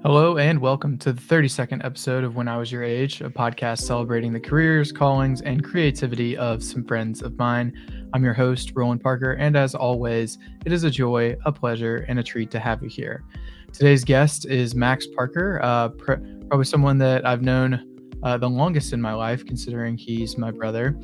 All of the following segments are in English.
Hello and welcome to the 32nd episode of When I Was Your Age, a podcast celebrating the careers, callings, and creativity of some friends of mine. I'm your host, Roland Parker, and as always, it is a joy, a pleasure, and a treat to have you here. Today's guest is Max Parker, probably someone that I've known the longest in my life, considering he's my brother.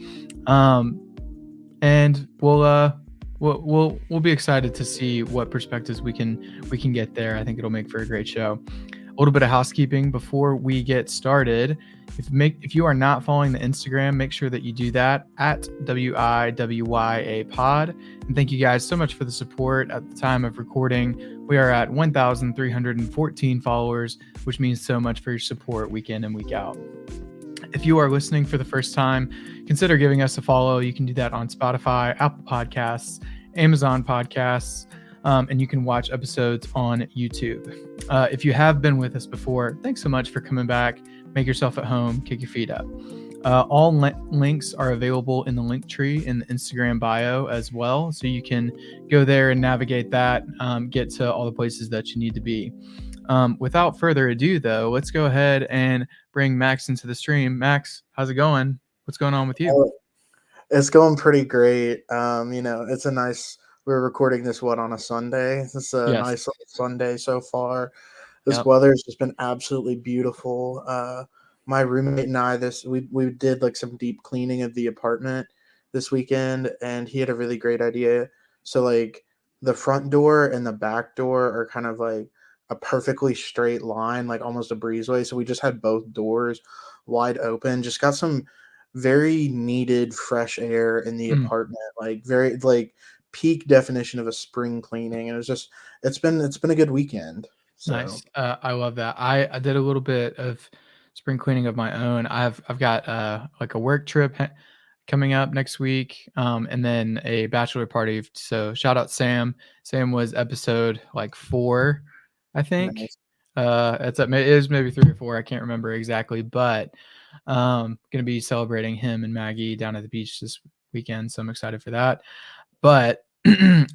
And we'll be excited to see what perspectives we can get there. I think it'll make for a great show. A little bit of housekeeping before we get started. If you are not following the Instagram, make sure that you do that at WIWYA pod. And thank you guys so much for the support. At the time of recording, we are at 1,314 followers, which means so much for your support week in and week out. If you are listening for the first time, consider giving us a follow. You can do that on Spotify, Apple Podcasts, Amazon Podcasts, and you can watch episodes on YouTube. If you have been with us before, thanks so much for coming back. Make yourself at home, kick your feet up. All links are available in the link tree in the Instagram bio as well. So you can go there and navigate that, get to all the places that you need to be. Without further ado, though, let's go ahead and bring Max into the stream. Max, how's it going? What's going on with you? It's going pretty great. It's a nice. We're recording this on a Sunday. It's a Yes. nice little Sunday so far. This Yep. weather's just been absolutely beautiful. My roommate and I we did like some deep cleaning of the apartment this weekend, and he had a really great idea. So like the front door and the back door are kind of like a perfectly straight line, like almost a breezeway. So we just had both doors wide open. Just got some very needed fresh air in the apartment, like very like peak definition of a spring cleaning. And it's been a good weekend. So. Nice. I love that. I did a little bit of spring cleaning of my own. I've got like a work trip coming up next week, and then a bachelor party. So shout out Sam. Sam was episode like 4, I think. Nice. It is maybe 3 or 4. I can't remember exactly, but gonna be celebrating him and Maggie down at the beach this weekend. So I'm excited for that. But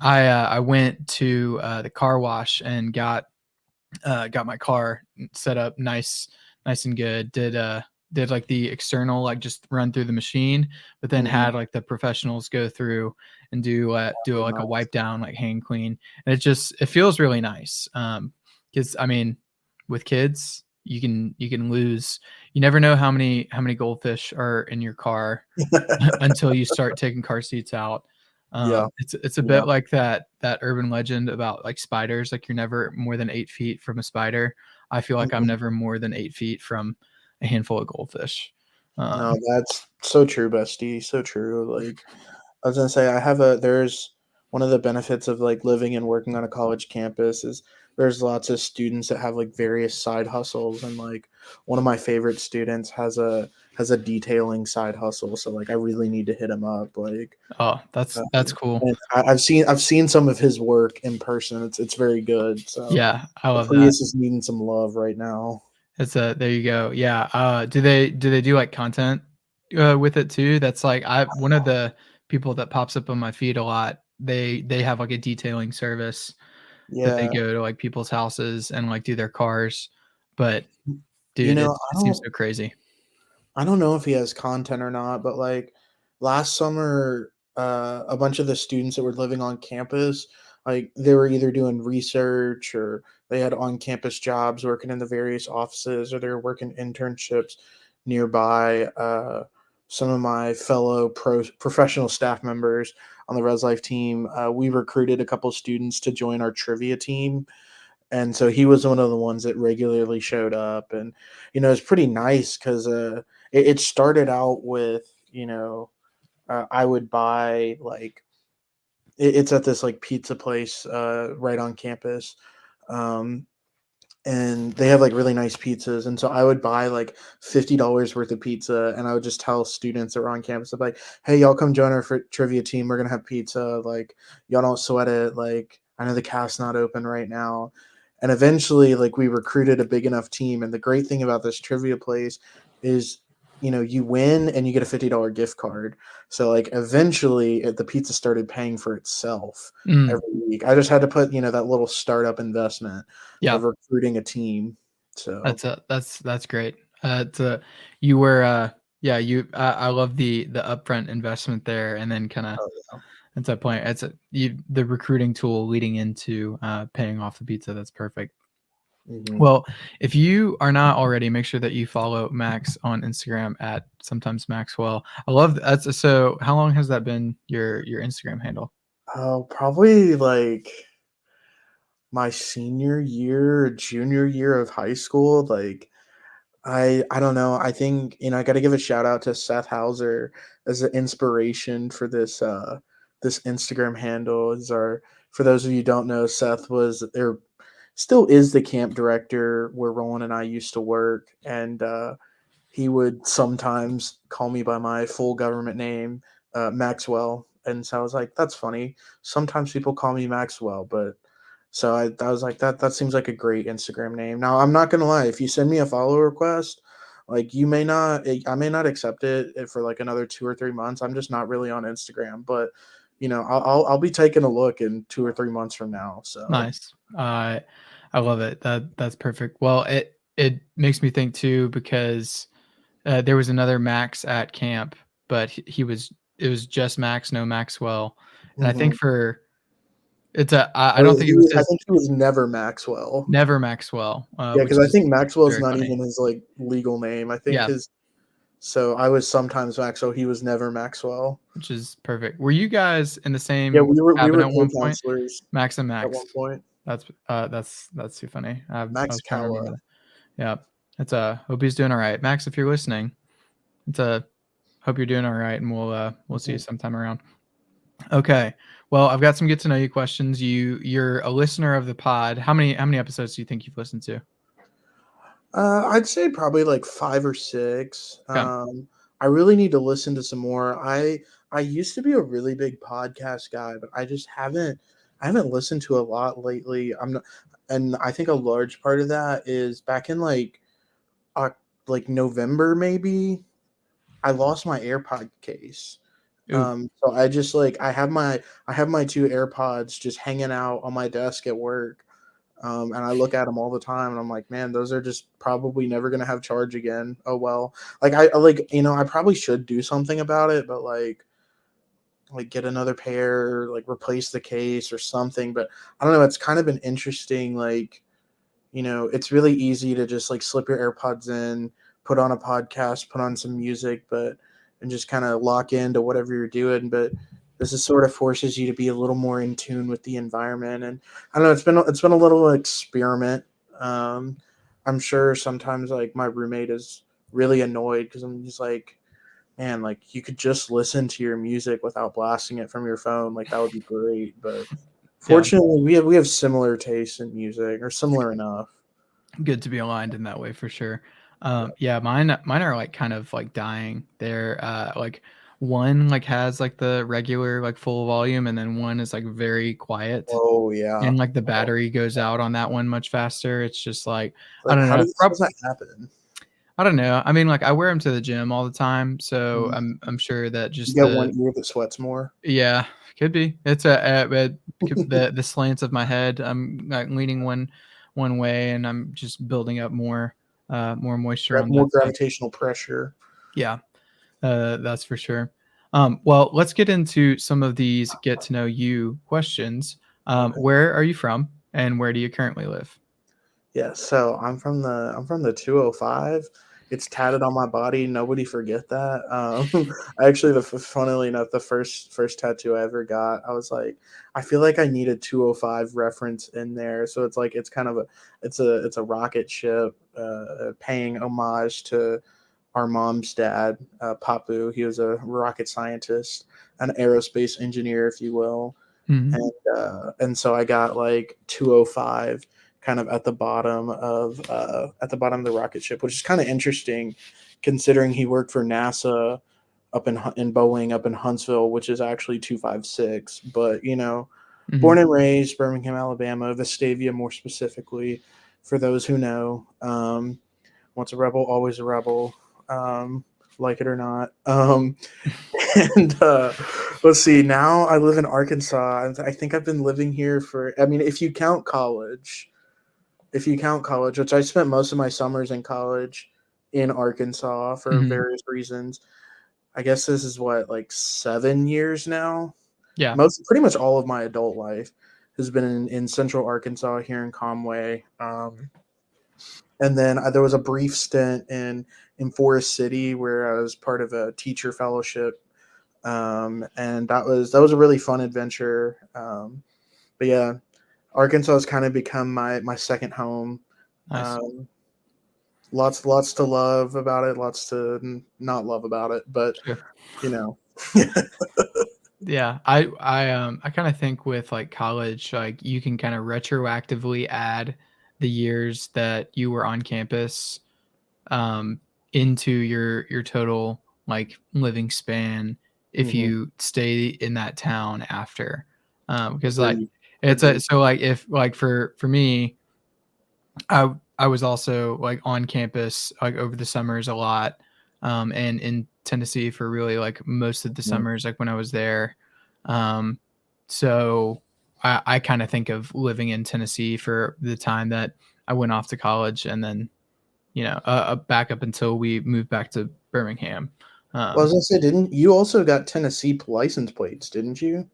I went to the car wash and got my car set up nice and good. Did like the external, like just run through the machine, but then had like the professionals go through and do like a wipe down, like hang clean. And it feels really nice. Cause I mean, with kids, you can lose, you never know how many goldfish are in your car until you start taking car seats out. It's a bit like that urban legend about like spiders, like you're never more than 8 feet from a spider. I feel like I'm never more than 8 feet from a handful of goldfish. No, that's so true, bestie. So true. Like I was gonna say, there's one of the benefits of like living and working on a college campus is there's lots of students that have like various side hustles, and like one of my favorite students has a detailing side hustle. So like I really need to hit him up. Like that's cool. and I've seen some of his work in person. It's very good. So Yeah, I love that. Prius is needing some love right now. There you go. Yeah. Do they do like content with it too? That's like one of the people that pops up on my feed a lot. They have like a detailing service that they go to like people's houses and like do their cars. But dude, it seems so crazy. I don't know if he has content or not, but like last summer, a bunch of the students that were living on campus, like they were either doing research or they had on campus jobs working in the various offices, or they were working internships nearby. Some of my fellow professional staff members on the Res Life team, we recruited a couple students to join our trivia team. And so he was one of the ones that regularly showed up. And, it's pretty nice because it started out with, I would buy like, it's at this like pizza place right on campus. And they have like really nice pizzas. And so I would buy like $50 worth of pizza, and I would just tell students that were on campus, I'd be like, hey, y'all come join our trivia team. We're going to have pizza. Like, y'all don't sweat it. Like, I know the cast's not open right now. And eventually, like, we recruited a big enough team. And the great thing about this trivia place is, you win and you get a $50 gift card. So, like, eventually the pizza started paying for itself every week. I just had to put, that little startup investment of recruiting a team. So That's great. It's you were yeah, I love the upfront investment there, and then kind of oh, at that point, the recruiting tool leading into paying off the pizza. That's perfect. hmm Well, if you are not already, make sure that you follow Max on Instagram at sometimes Maxwell. I love that's so. How long has that been your Instagram handle? oh, probably like my senior year, junior year of high school. Like I don't know. I think I got to give a shout out to Seth Hauser as an inspiration for this Instagram handle. Is our For those of you who don't know, Seth was there, still is the camp director where Roland and I used to work, and he would sometimes call me by my full government name, Maxwell. And so I was like, that's funny. Sometimes people call me Maxwell, but so I was like, that seems like a great Instagram name. Now I'm not gonna lie, if you send me a follow request, like I may not accept it for like another 2 or 3 months. I'm just not really on Instagram, but I'll be taking a look in 2 or 3 months from now. So Nice. I love it. That's perfect. Well, it makes me think too because there was another Max at camp, but he was it was just Max, no Maxwell, and I think mhm. for I don't think it was I his think he was never Maxwell. never Maxwell, Yeah, which because I is think Maxwell's very not funny. even his like legal name. I think Yeah, his so I was sometimes Maxwell. He was never Maxwell. which is perfect. Were you guys in the Yeah, same we cabin were at one point? co-counselors Max and at one Max. point. That's too funny. I Max was trying to remember Kawa. that. Yeah, it's hope he's doing all right. Max, if you're listening, it's hope you're doing all right, and we'll see you Mhm. sometime around. Okay. Well, I've got some get to know you questions. You're a listener of the pod. How many episodes do you think you've listened to? I'd say probably like 5 or 6. Okay. I really need to listen to some more. I used to be a really big podcast guy, but I haven't listened to a lot lately. I'm not, and I think a large part of that is back in Oc- like November maybe. I lost my AirPod case. Ooh. So I have my two AirPods just hanging out on my desk at work. And I look at them all the time, and I'm like, man, those are just probably never gonna have charge again. Oh well. Like I probably should do something about it, but like get another pair, like replace the case or something. But I don't know. It's kind of been interesting. Like it's really easy to just like slip your AirPods in, put on a podcast, put on some music, and just kind of lock into whatever you're doing. But this is sort of forces you to be a little more in tune with the environment. And I don't know, it's been a little experiment. Um, I'm sure sometimes like my roommate is really annoyed because I'm just like, man, like you could just listen to your music without blasting it from your phone. Like that would be great. But Yeah. fortunately, we have similar tastes in music, or similar enough. Good to be aligned in that way for sure. Yeah. Yeah, mine are like kind of like dying. They're like one like has like the regular like full volume, and then one is like very quiet, Oh yeah. and like the Oh, battery goes out on that one much faster. It's just like I like don't know. how does that happen? I don't know. I mean, like I wear them to the gym all the time, so Mhm. I'm sure that You just got one ear that sweats more. yeah, could be. It's the slants of my head. I'm like leaning one way, and I'm just building up more moisture on More that side. gravitational pressure. Yeah, that's for sure. Well, let's get into some of these get to know you questions. Okay. Where are you from, and where do you currently live? Yeah, so I'm from the 205. It's tatted on my body. Nobody forget that. Actually, funnily enough, the first tattoo I ever got, I was like, I feel like I need a 205 reference in there. So it's like it's kind of it's a rocket ship, paying homage to our mom's dad, Papu. He was a rocket scientist, an aerospace engineer, if you will, Mhm. and so I got like 205 kind of at the bottom of the rocket ship, which is kind of interesting considering he worked for NASA up in Boeing up in Huntsville, which is actually 256. But born Mhm. and raised Birmingham, Alabama, Vestavia more specifically, for those who know. Once a rebel, always a rebel. Like it or not. And let's see. Now I live in Arkansas. I think I've been living here for. I mean, if you count college, if you count college, which I spent most of my summers in college in Arkansas for Mhm. various reasons. I guess this is what, like 7 years now. Yeah. Most pretty much all of my adult life has been in Central Arkansas here in Conway. And then there was a brief stint in Forest City where I was part of a teacher fellowship, and that was a really fun adventure. But yeah, Arkansas has kind of become my second home. Nice. Um, lots to love about it, lots to not love about it, but Sure. you know, Yeah, I kind of think with like college, like you can kind of retroactively add the years that you were on campus um, into your total like living span if mhm, you stay in that town after. Because like agreed, it's a agreed. so like if like for me, I was also like on campus like over the summers a lot, and in Tennessee for really like most of the Mhm. summers like when I was there. Um, so I kind of think of living in Tennessee for the time that I went off to college, and then back up until we moved back to Birmingham. Well, I was Um, gonna say, didn't you also got Tennessee license plates? Didn't you?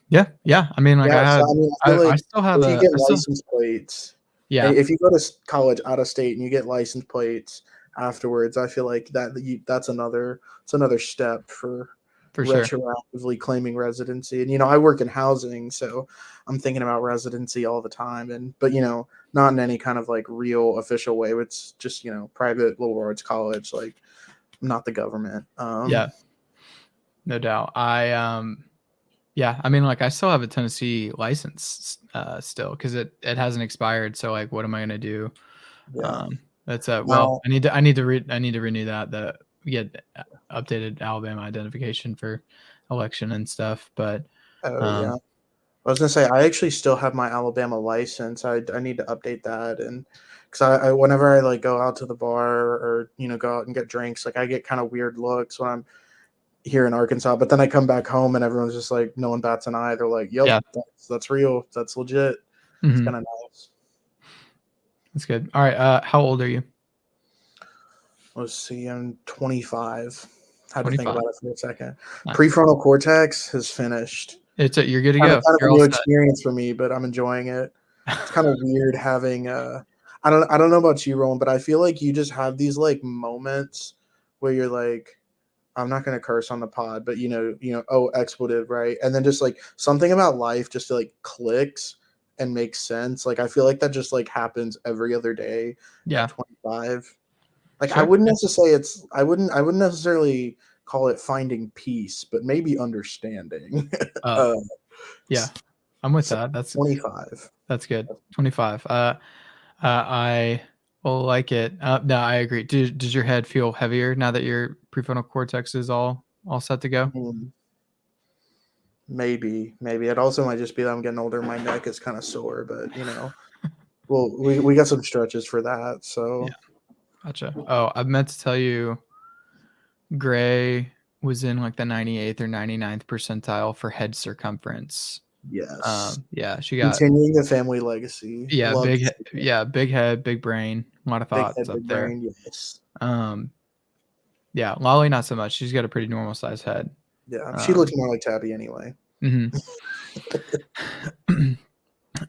yeah, yeah. I mean, like Yeah, I so had, I mean, I feel I like still have if you a, get I still, license plates, yeah, if you go to college out of state and you get license plates afterwards, I feel like that's another step for for sure. retroactively claiming residency. And I work in housing, so I'm thinking about residency all the time. And but not in any kind of like real official way. It's just private liberal arts college, like not the government. Yeah, no doubt. Yeah, I mean, like I still have a Tennessee license still because it hasn't expired. So like, what am I gonna do? Yeah. That's well, Now, I need to renew that get updated Alabama identification for election and stuff. But oh yeah. um, I was gonna say I actually still have my Alabama license. I need to update that, and because I whenever I like go out to the bar or go out and get drinks, like I get kind of weird looks when I'm here in Arkansas. But then I come back home and everyone's just like no one bats an eye. They're like, "Yep, yeah, that's real. That's legit." It's hmm kind of nice. that's good. All right, how old are you? Let's see. I'm 25. Had to think 25. about it for a second. Nice. Prefrontal cortex has finished. You're good to Kind of go. kind of You're a all new set. experience for me, but I'm enjoying it. It's kind of weird having I don't know about you, Roland, but I feel like you just have these like moments where you're like, I'm not gonna curse on the pod, but oh, expletive, right? And then just like something about life just like clicks and makes sense. Like I feel like that just like happens every other day at Yeah, 25. Like I sure. wouldn't necessarily it's I wouldn't necessarily call it finding peace, but maybe understanding. Uh, uh, yeah, I'm with so that. 25. That's good. 25. I will like it. No, I agree. Does your head feel heavier now that your prefrontal cortex is all set to go? Mhm. Maybe it also might just be that I'm getting older. My neck is kind of sore, but well, we got some stretches for that. Yeah, So gotcha. Oh, I meant to tell you, Gray was in like the 98th or 99th percentile for head circumference. yes, Yeah, she got continuing the family legacy. Love to see it. big head, big brain, a lot of Big thoughts head, up big there. brain. Yes, Um, yeah, Lolly not so much. She's got a pretty normal size head. yeah. She Um, looks more like Tabby anyway. mhm.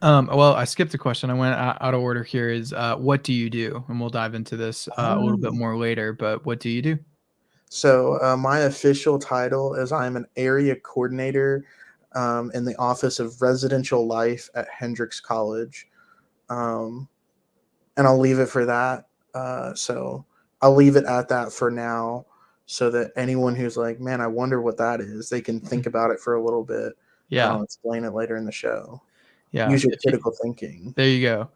Well, I skipped a question. I went out of order here. Is what do you do? And we'll dive into this a little bit Ah. more later. But what do you do? So my official title is I'm an area coordinator in the Office of Residential Life at Hendrix College. Um, and I'll leave it for that. So I'll leave it at that for now, so that anyone who's like, "Man, I wonder what that is," they can think about it for a little bit, and Yeah, I'll explain it later in the show. yeah. Use your critical thinking. There you go.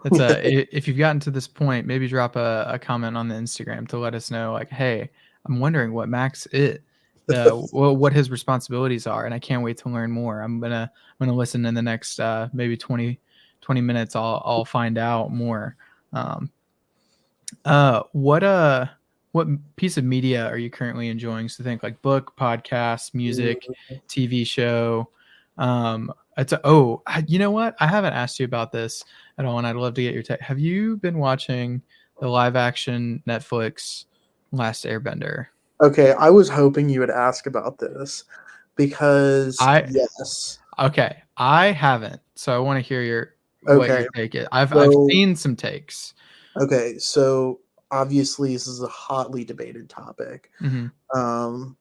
That's if you've gotten to this point, maybe drop a comment on the Instagram to let us know. Like, hey, I'm wondering what Max it. What his responsibilities are, and I can't wait to learn more. I'm gonna listen in the next maybe 20 minutes. I'll find out more. Um, Uh, what uh, what piece of media are you currently enjoying? So think like book, podcast, music, Mm, TV show. You know what? I haven't asked you about this at all, and I'd love to get your take. Have you been watching the live action Netflix Last Airbender? Okay, I was hoping you would ask about this because I yes. Okay, I haven't, so I want to hear what your Okay, take is. I've so seen some takes. so obviously this is a hotly debated topic. Hmm. Um,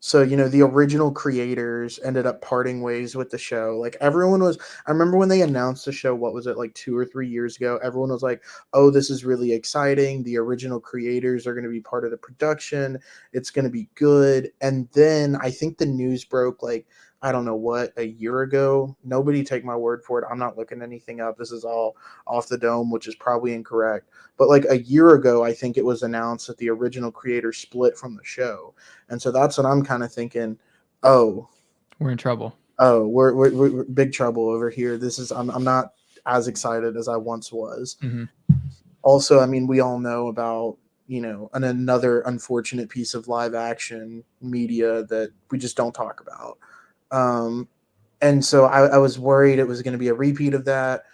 so the original creators ended up parting ways with the show. Like everyone was, I remember when they announced the show. What was it, like 2 or 3 years ago? Everyone was like, "Oh, this is really exciting. The original creators are going to be part of the production. It's going to be good." And then I think the news broke like, I don't know what, a year ago. Nobody take my word for it. I'm not looking anything up. This is all off the dome, which is probably incorrect. But like a year ago, I think it was announced that the original creators split from the show. And so that's what I'm kind of thinking. Oh, We're in trouble. we're big trouble over here. I'm not as excited as I once was. Hmm. Also, I mean, we all know about another unfortunate piece of live action media that we just don't talk about. Um, and so I was worried it was going to be a repeat of that.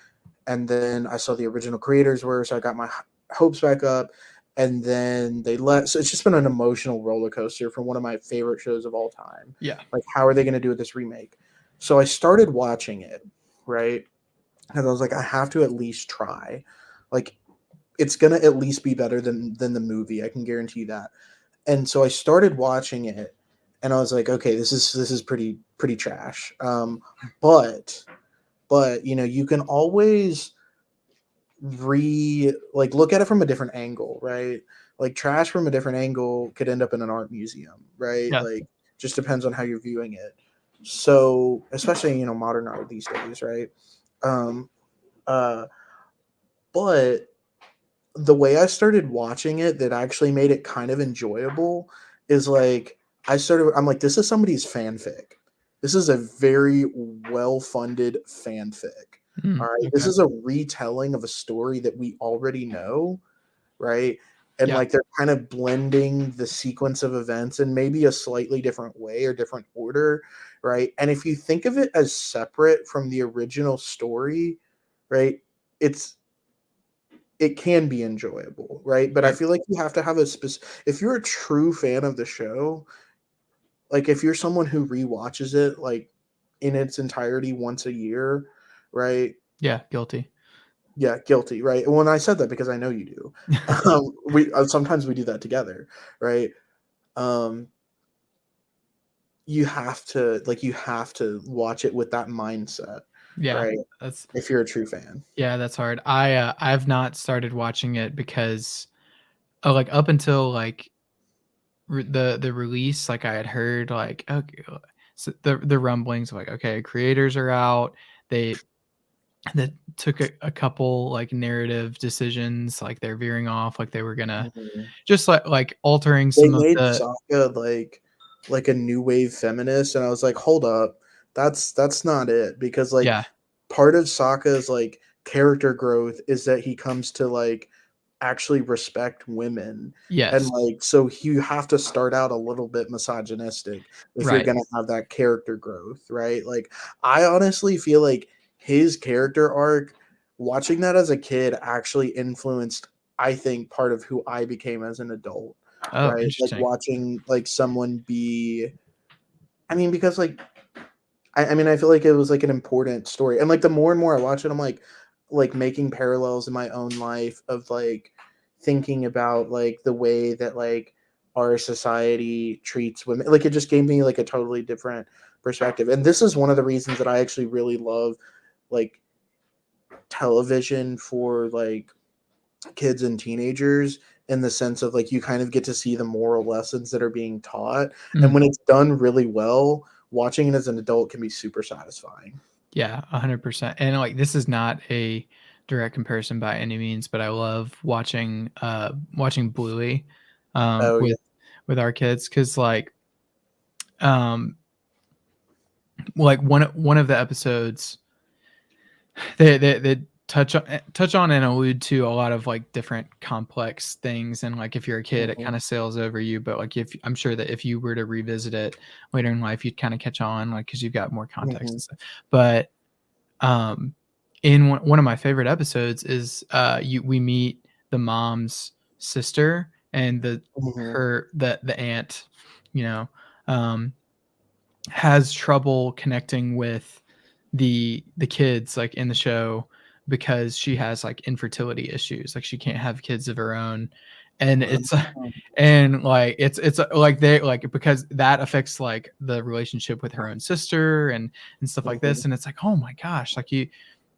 And then I saw the original creators were, so I got my hopes back up. And then they let, so it's just been an emotional roller coaster from one of my favorite shows of all time. Yeah, Like, how are they going to do with this remake? So I started watching it, right? And I was like, I have to at least try. Like, it's gonna at least be better than the movie. I can guarantee you that. And so I started watching it, and I was like, okay, this is pretty trash. But you can always look at it from a different angle, right? Like trash from a different angle could end up in an art museum, right? yeah. Like just depends on how you're viewing it. So especially modern art these days, right? Um, uh, but the way I started watching it that actually made it kind of enjoyable is like I'm like, this is somebody's fanfic. This is a very well funded fanfic. All right. This Okay. is a retelling of a story that we already know, right? And Yeah. like they're kind of blending the sequence of events in maybe a slightly different way or different order, right? And if you think of it as separate from the original story, right, it's it can be enjoyable, right? But I Right. feel like you have to have if you're a true fan of the show, like if you're someone who rewatches it like in its entirety once a year, right? Yeah. Guilty. Yeah, guilty, right? And when I said that because I know you do. We sometimes we do that together, right? Um, you have to watch it with that mindset, Yeah. right? That's If you're a true fan. Yeah, that's hard. I've not started watching it because like up until like the release, like I had heard like okay, so the rumblings of like okay, creators are out. They that took a couple like narrative decisions, like they're veering off, like they were gonna Mhm. just like altering They some of made the Sokka like a new wave feminist, and I was like, hold up, that's not it because like yeah, part of Sokka's like character growth is that he comes to like actually respect women. And yes, like so you have to start out a little bit misogynistic if you're right, going to have that character growth, right? Like I honestly feel like his character arc, watching that as a kid, actually influenced, I think, part of who I became as an adult, oh, right? Like interesting, watching like someone be, I mean, because like I mean, I feel like it was like an important story, and like the more and more I watch it, I'm like making parallels in my own life of like thinking about like the way that like our society treats women. Like it just gave me like a totally different perspective, and this is one of the reasons that I actually really love like television for like kids and teenagers, in the sense of like you kind of get to see the moral lessons that are being taught, and mm, when it's done really well, watching it as an adult can be super satisfying. yeah, 100%. And like this is not a direct comparison by any means, but I love watching Bluey Oh yeah. with our kids because um like one of the episodes they touch on and allude to a lot of like different complex things, and like if you're a kid it Mhm, kind of sails over you, but like if I'm sure that if you were to revisit it later in life you'd kind of catch on like because you've got more context mhm. and stuff. But um, in one of my favorite episodes is we meet the mom's sister and Mhm. the aunt, you know, um, has trouble connecting with the kids like in the show because she has like infertility issues, like she can't have kids of her own, and it's Mhm. and like it's like they like because that affects like the relationship with her own sister and stuff like Mhm. this, and it's like, oh my gosh, like you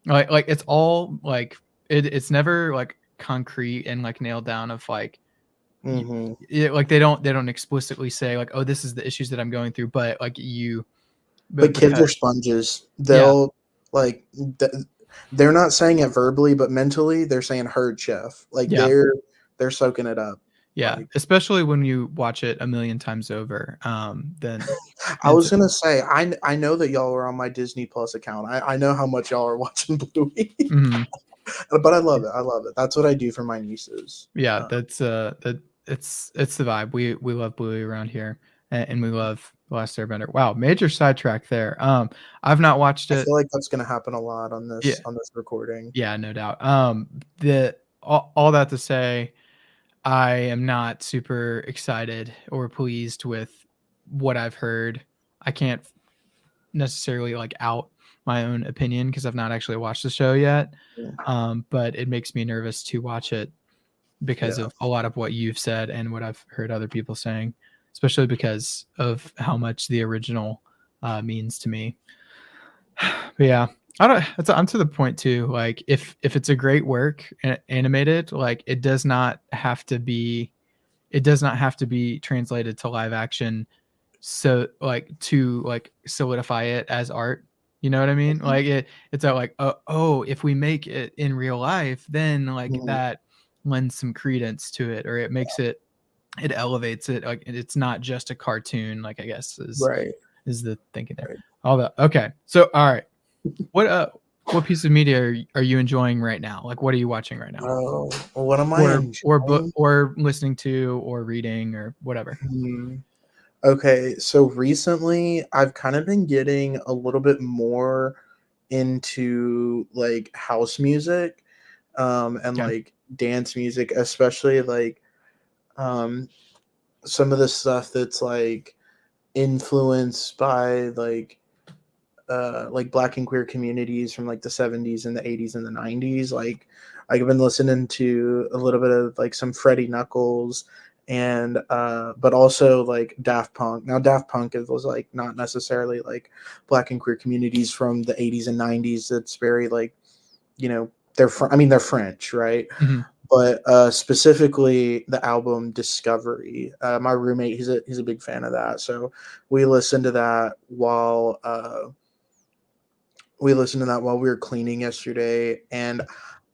like it's all like it's never like concrete and like nailed down of like Mhm. like they don't explicitly say like, oh, this is the issues that I'm going through, but like but But kids because are sponges. yeah, They'll like they're not saying it verbally, but mentally they're saying herd chef. Like yeah, they're soaking it up. yeah, Like especially when you watch it a million times over, then I it's was gonna say, I know that y'all are on my Disney Plus account. I know how much y'all are watching Bluey, mhm. but I love it. I love it. That's what I do for my nieces. Yeah, that's that it's the vibe. We love Bluey around here, and we love The Last Airbender. Wow, major sidetrack there. I've not watched I it. feel like that's gonna happen a lot Yeah, on this recording. yeah, no doubt. The all that to say, I am not super excited or pleased with what I've heard. I can't necessarily like out my own opinion because I've not actually watched the show yet. Mm, But it makes me nervous to watch it because yeah, of a lot of what you've said and what I've heard other people saying, especially because of how much the original means to me. But yeah, I don't. I'm to the point too. Like, if it's a great work animated, like it does not have to be. It does not have to be translated to live action. So like to like solidify it as art. You know what I mean? Like it's like oh, if we make it in real life, then like mhm, that lends some credence to it, or it elevates it. Like it's not just a cartoon. Like I guess right, is the thinking there. right. All that. Okay. So all right. What what piece of media are you enjoying right now? Like what are you watching right now? Oh, what am I enjoying? Or listening to or reading or whatever. Hmm. Okay, so recently I've kind of been getting a little bit more into like house music, and Okay. like dance music, especially um some of the stuff that's influenced by like black and queer communities from like the 70s and the 80s and the 90s. Like I've been listening to a little bit of like some Freddie Knuckles and but also like Daft Punk. Now Daft Punk was like not necessarily like black and queer communities from the 80s and 90s. It's very like, you know, I mean they're French, right? Mhm. But specifically the album Discovery. My roommate, he's a big fan of that. So we listened to that while we were cleaning yesterday, and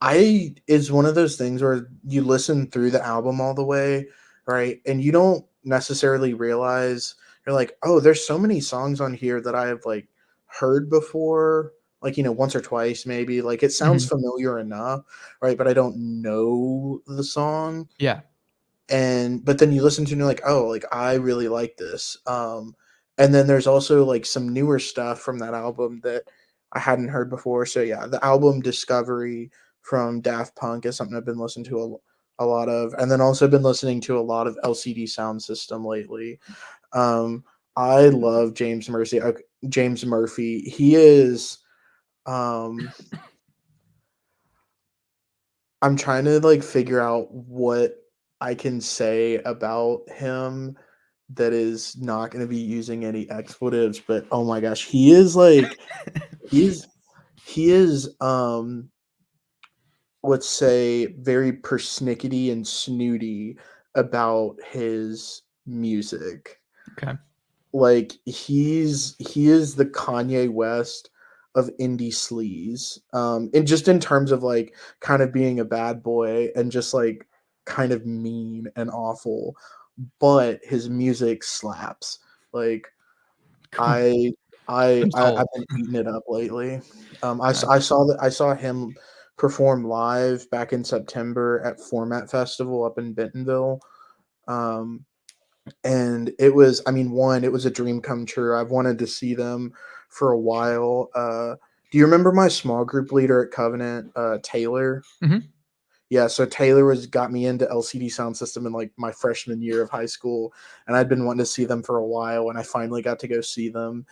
I is one of those things where you listen through the album all the way, right? And you don't necessarily realize, you're like, oh, there's so many songs on here that I have like heard before, like, once or twice maybe. Like it sounds Mhm. familiar enough, right? But I don't know the song. Yeah. And but then you listen to it and you're like, oh, like I really like this. And then there's also like some newer stuff from that album that I hadn't heard before. So yeah, the album Discovery from Daft Punk is something I've been listening to a lot of, and then also been listening to a lot of LCD Sound System lately. um I love James Murphy. He is um I'm trying to like figure out what I can say about him that is not going to be using any expletives, but oh my gosh, he's he is let's say very persnickety and snooty about his music. Okay. Like he is the Kanye West of indie sleaze. And just in terms of like kind of being a bad boy and just like kind of mean and awful, but his music slaps. Like Cool. I I'm I've sold. been eating it up lately. Nice. I saw him perform live back in September at Format Festival up in Bentonville. Um, and it was, I mean, one, it was a dream come true. I've wanted to see them for a while. Do you remember my small group leader at Covenant, Taylor? Mhm. Yeah, so Taylor was got me into LCD Sound System in like my freshman year of high school, and I'd been wanting to see them for a while, and I finally got to go see them.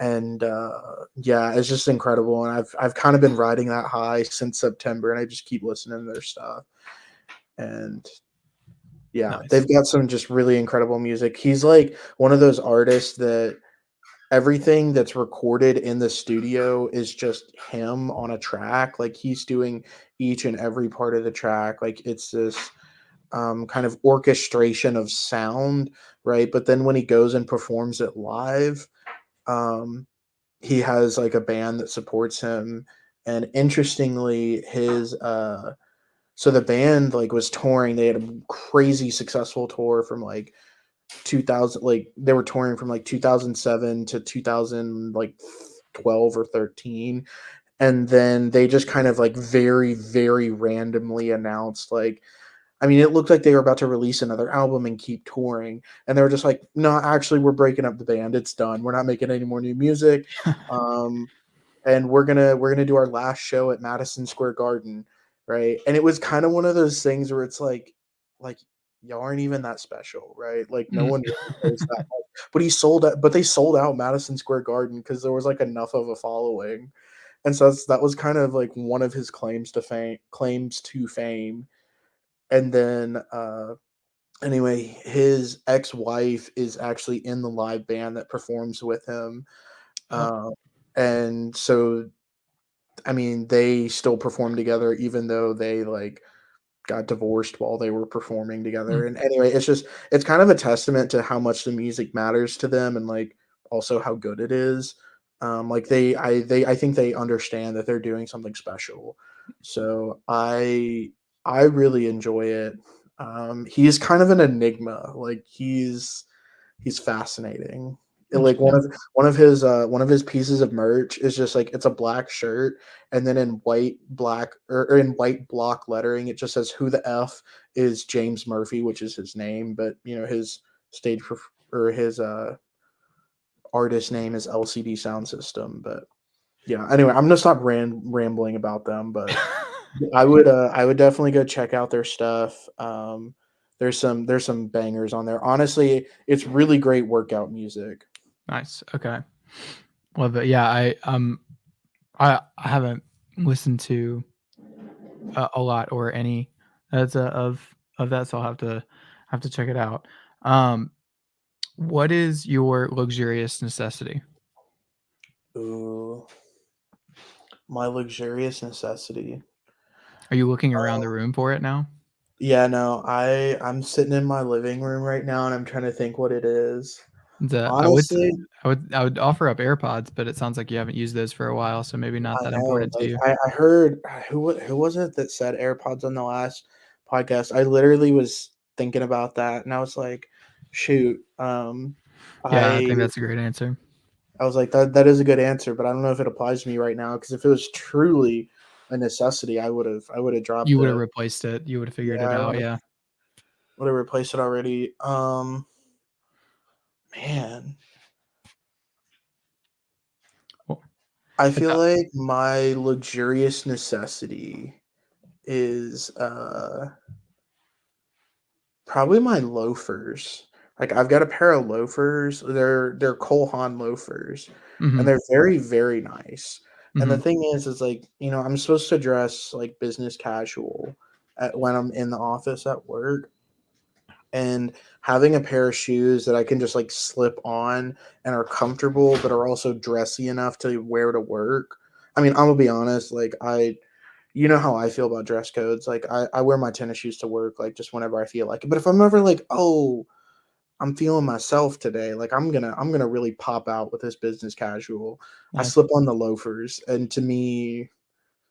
And yeah, it's just incredible. And I've kind of been riding that high since September, and I just keep listening to their stuff. And yeah, Nice. they've got some just really incredible music. He's like one of those artists that everything that's recorded in the studio is just him on a track. Like he's doing each and every part of the track. Like it's this kind of orchestration of sound, right? But then when he goes and performs it live, um, he has like a band that supports him. And interestingly, his so the band like was touring. They had a crazy successful tour from like 2000, like they were touring from like 2007 to 2000 like 12 or 13, and then they just kind of like very randomly announced like, I mean, it looked like they were about to release another album and keep touring, and they were just like, no, actually we're breaking up the band, it's done, we're not making any more new music. um and we're gonna do our last show at Madison Square Garden, right? And it was kind of one of those things where it's like y'all aren't even that special, right? Like no Mm. one really cares that much. But they sold out Madison Square Garden because there was like enough of a following, and so that was kind of like one of his claims to fame. And then anyway, his ex-wife is actually in the live band that performs with him. Oh. Uh, and so I mean, they still perform together even though they like got divorced while they were performing Mm. together. And anyway, it's kind of a testament to how much the music matters to them and like also how good it is. Like I think they understand that they're doing something special. So I really enjoy it. He's kind of an enigma. Like he's fascinating. Like Interesting. one of his pieces of merch is just like it's a black shirt, and then in or in white block lettering it just says who the f is James Murphy, which is his name, but you know his stage or his artist name is LCD Sound System. But yeah, anyway, I'm gonna stop rambling about them, but I would definitely go check out their stuff. There's some bangers on there. Honestly, it's really great workout music. Nice. Okay. Well, but yeah, I haven't listened to a lot or any of that, so I'll have to check it out. Um, what is your luxurious necessity? Ooh, my luxurious necessity. Are you looking around the Uh, room for it now? yeah, no, I'm sitting in my living room right now and I'm trying to think what it is. The Honestly, I would offer up AirPods, but it sounds like you haven't used those for a while, so maybe not I that know, important to like you. I heard who was it that said AirPods on the last podcast? I literally was thinking about that and I was like, shoot, Yeah, I I think that's a great answer. I was like that is a good answer, but I don't know if it applies to me right now because if it was truly a necessity, I would have You dropped would have it. replaced it. You would have figured Yeah, it I out. Yeah. would have replaced it already. Man, Well, I it's feel like my luxurious necessity is probably my loafers. Like I've got a pair of loafers. They're Cole Haan loafers, and mhm, they're very nice. And the mhm. thing is like you know I'm supposed to dress like business casual when I'm in the office at work, and having a pair of shoes that I can just like slip on and are comfortable but are also dressy enough to wear to work. I mean, I'm gonna be honest, like I you know how I feel about dress codes. Like I wear my tennis shoes to work like just whenever I feel like it. But if I'm ever like, oh, I'm feeling myself today, like I'm gonna really pop out with this business casual. I Nice. slip on the loafers. And to me,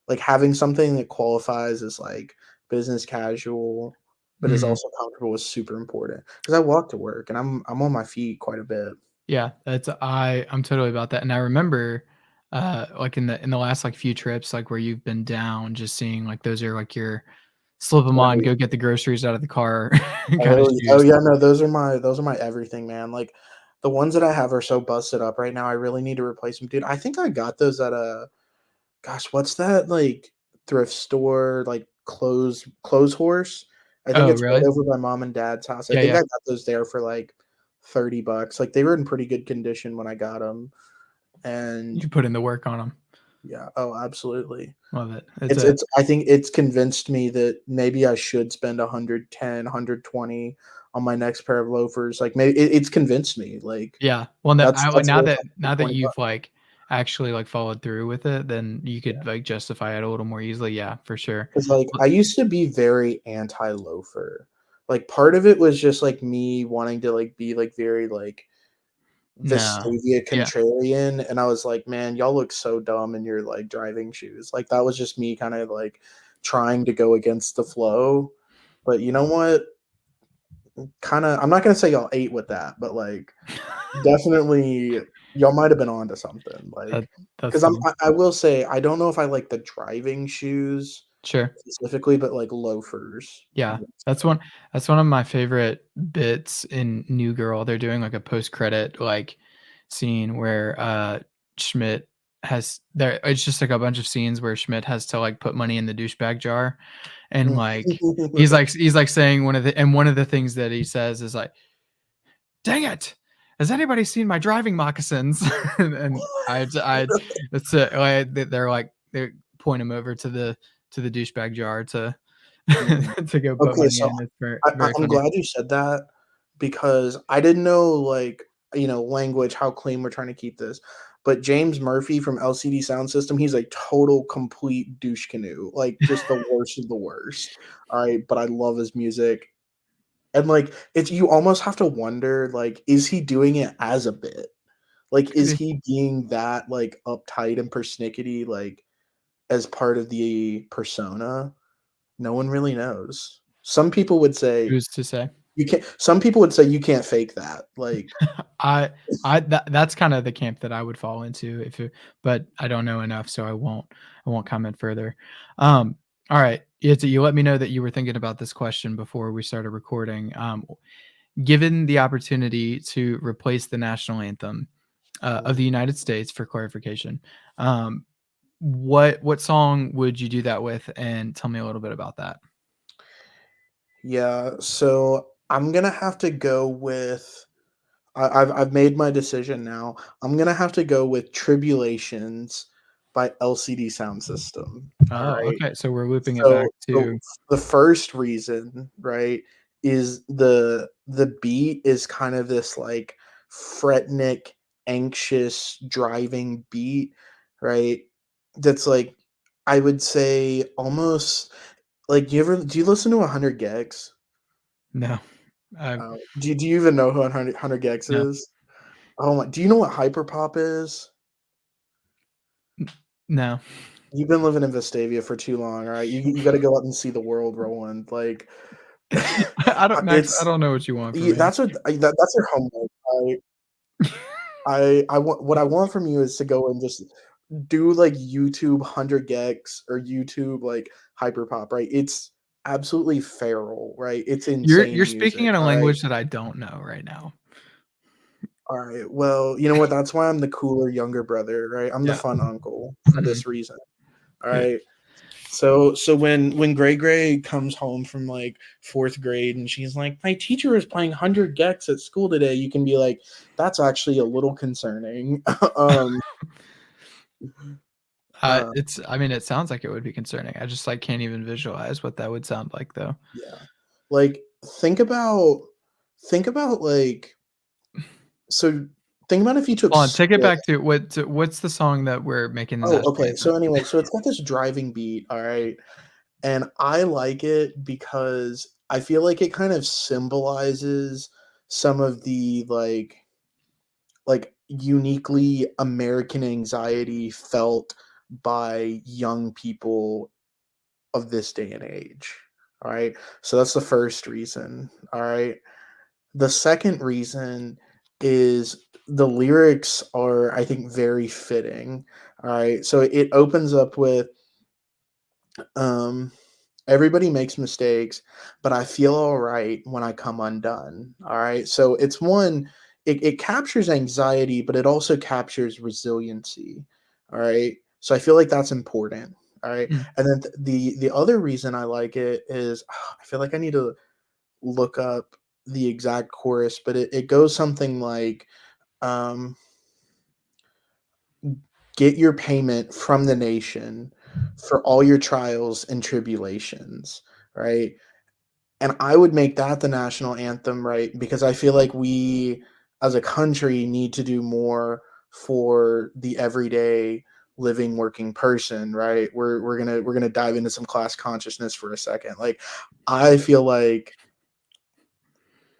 like having something that qualifies as like business casual but is Mhm. also comfortable is super important because I walk to work and I'm on my feet quite a bit. Yeah, I'm totally about that, and I remember, like, in the last, like, few trips, like, where you've been down, just seeing, like, those are, like, your slip 'em on, Right. go get the groceries out of the car kinda Oh shoes. yeah, no, those are my everything, man. Like the ones that I have are so busted up right now. I really need to replace them, dude. I think I got those at a gosh, what's that like thrift store like clothes horse? I think Oh, it's right really? over by mom and dad's house. I Yeah, think yeah. I got those there for like $30. Like they were in pretty good condition when I got them. And You put in the work on them. yeah, oh, absolutely. Love it. It's It's a it's I think it's convinced me that maybe I should spend 110, 120 on my next pair of loafers. Like maybe it's convinced me. Like yeah. Well, no, that's now worth that like 20 you've, bucks. like, actually, like, followed through with it, then you Yeah. could, like, justify it a little more easily. Yeah, for sure. 'Cause, like, Well, I used to be very anti-loafer. Like, part of it was just, like, me wanting to, like, be, like, very, like, no. Vestavia Yeah. contrarian, and I was like, "Man, y'all look so dumb in your, like, driving shoes." Like, that was just me kinda, like, trying to go against the flow, but you know what? Kinda I'm not gonna say y'all ate with that, but, like, definitely y'all might have been onto something, That like, that's 'cause funny. I will say, I don't know if I like the driving shoes Sure. specifically, but, like, loafers. Yeah. That's one of my favorite bits in New Girl. They're doing, like, a post-credit, like, scene where, Schmidt has there it's just, like, a bunch of scenes where Schmidt has to, like, put money in the douchebag jar, and, like, he's, like, saying one of the things that he says is like, "Dang it! Has anybody seen my driving moccasins?" And I it's, like, they're like they point him over to the douchebag jar to Mhm. to go put Okay, money so in. It's very I'm funny. glad you said that because I didn't know, like, language, how clean we're trying to keep this, but James Murphy from LCD Sound System, he's a total complete douche canoe, like, just the worst of the worst, alright, but I love his music, and, like, it's you almost have to wonder, like, is he doing it as a bit? Like, Could is be. he being that, like, uptight and persnickety, like, as part of the persona? No one really knows. Some people would say Who's to say? you can't some people would say you can't fake that, like I that's kinda the camp that I would fall into if it but I don't know enough, so I won't comment further. Alright, you let me know that you were thinking about this question before we started recording. Given the opportunity to replace the national anthem, of the United States for clarification, um, what song would you do that with, and tell me a little bit about that? Yeah, so I'm gonna have to go with I've made my decision now. I'm gonna have to go with "Tribulations" by LCD Sound System, Oh, alright? okay, so we're looping it back So to the first reason, right, is the beat is kind of this, like, fretnik, anxious, driving beat, right? That's, like, I would say almost like, do you listen to 100 Gex? no, uh, Do you even know who 100 Gex no, is? Oh my do you know what hyperpop is? no. You've been living in Vestavia for too long, alright? You gotta go out and see the world, Roland, like, I don't Max, I it's don't know what you want from yeah, me. that's your homework. I want what I want from you is to go and just do, like, YouTube 100 Gex or YouTube, like, hyperpop, right? It's absolutely feral, right? It's You're insane speaking music, in a alright? language that I don't know right now. Alright, well, you know what? That's why I'm the cooler younger brother, right? I'm the Yeah. fun uncle for Mhm. this reason, Yeah. alright? So when Gray comes home from, like, 4th grade and she's like, "My teacher is playing 100 Gex at school today," you can be like, "That's actually a little concerning." Um, uh, It's I mean, it sounds like it would be concerning. I just, like, can't even visualize what that would sound like, though. yeah. Like, think about like so think about if you took Hold on, take it spit. back to what's the song that we're making the Oh, national okay. anthem? So anyway, so it's got this driving beat, alright? And I like it because I feel like it kind of symbolizes some of the, uniquely American anxiety felt by young people of this day and age, alright? So that's the first reason, alright? The second reason is the lyrics are, I think, very fitting, alright? So it opens up with, um, "Everybody makes mistakes, but I feel alright when I come undone," alright? So it's one it captures anxiety, but it also captures resiliency, alright? So I feel like that's important. All right. Mm. And then the other reason I like it is I feel like I need to look up the exact chorus, but it goes something like um get your payment from the nation for all your trials and tribulations, right? And I would make that the national anthem, right? Because I feel like we as a country need to do more for the everyday living working person, right? We're gonna dive into some class consciousness for a second. Like I feel like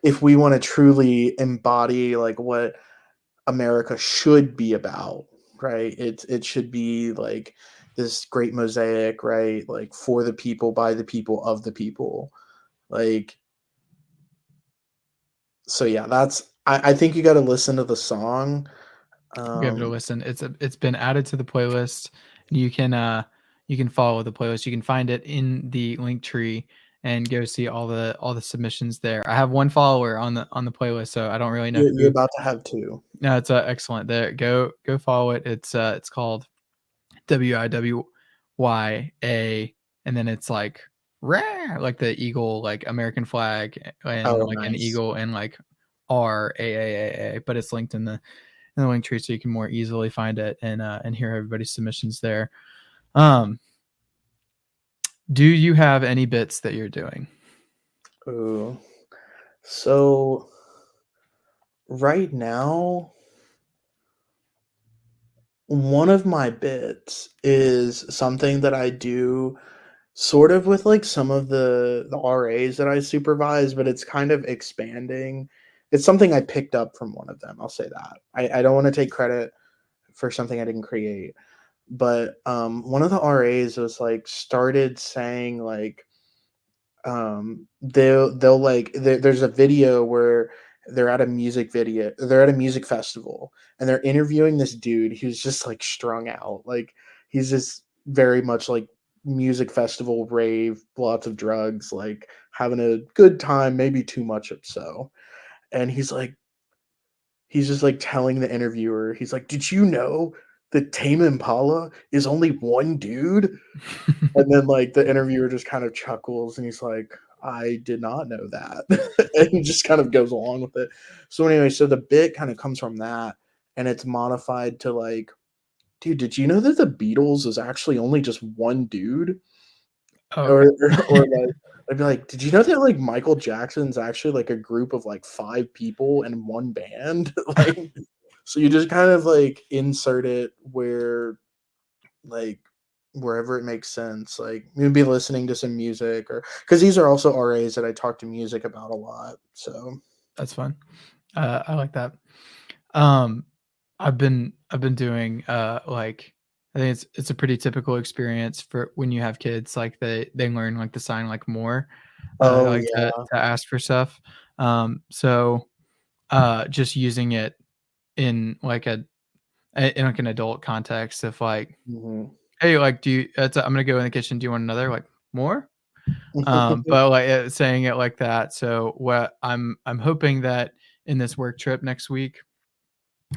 if we want to truly embody like what America should be about, right? It should be like this great mosaic, right? Like for the people, by the people, of the people. Like so yeah, I think you gotta listen to the song. I'll give it a Um listen. It's been added to the playlist. You can follow the playlist. You can find it in the link tree and go see all the submissions there. I have one follower on the playlist, so I don't really know you're who. about to have two. No, it's excellent. There, go follow it. It's called WIWYA, and then it's like rah, like the eagle, like American flag, and Oh, like an nice. eagle, and like RAAAA. But it's linked in the link tree, so you can more easily find it and hear everybody's submissions there. Um, do you have any bits that you're doing? Ooh. So right now, one of my bits is something that I do sort of with like some of the RAs that I supervise, but it's kind of expanding. It's something I picked up from one of them. I'll say that. I don't want to take credit for something I didn't create, but one of the RAs was like started saying like they'll like there's a video where they're at a music festival and they're interviewing this dude who's just like strung out, like he's just very much like music festival rave, lots of drugs, like having a good time, maybe too much of so. And he's just like telling the interviewer, he's like, did you know that Tame Impala is only one dude? And then, like, the interviewer just kind of chuckles and he's like, "I did not know that." And he just kind of goes along with it. So anyway, so the bit kind of comes from that, and it's modified to like, "Dude, did you know that the Beatles is actually only just one dude?" Okay. Or like I'd be like, "Did you know that, like, Michael Jackson's actually, like, a group of, like, 5 people in one band?" Like, so you just kind of, like, insert it where like wherever it makes sense, like maybe listening to some music, or because these are also RAs that I talk to music about a lot. So That's fun. I like that. Um, I've been doing like I think it's a pretty typical experience for when you have kids. Like they learn like to sign like more. They oh like yeah. to ask for stuff. So just using it in like in like an adult context of like, Mhm. hey, like, I'm gonna go in the kitchen. Do you want another like more? But like saying it like that. So what I'm hoping that in this work trip next week,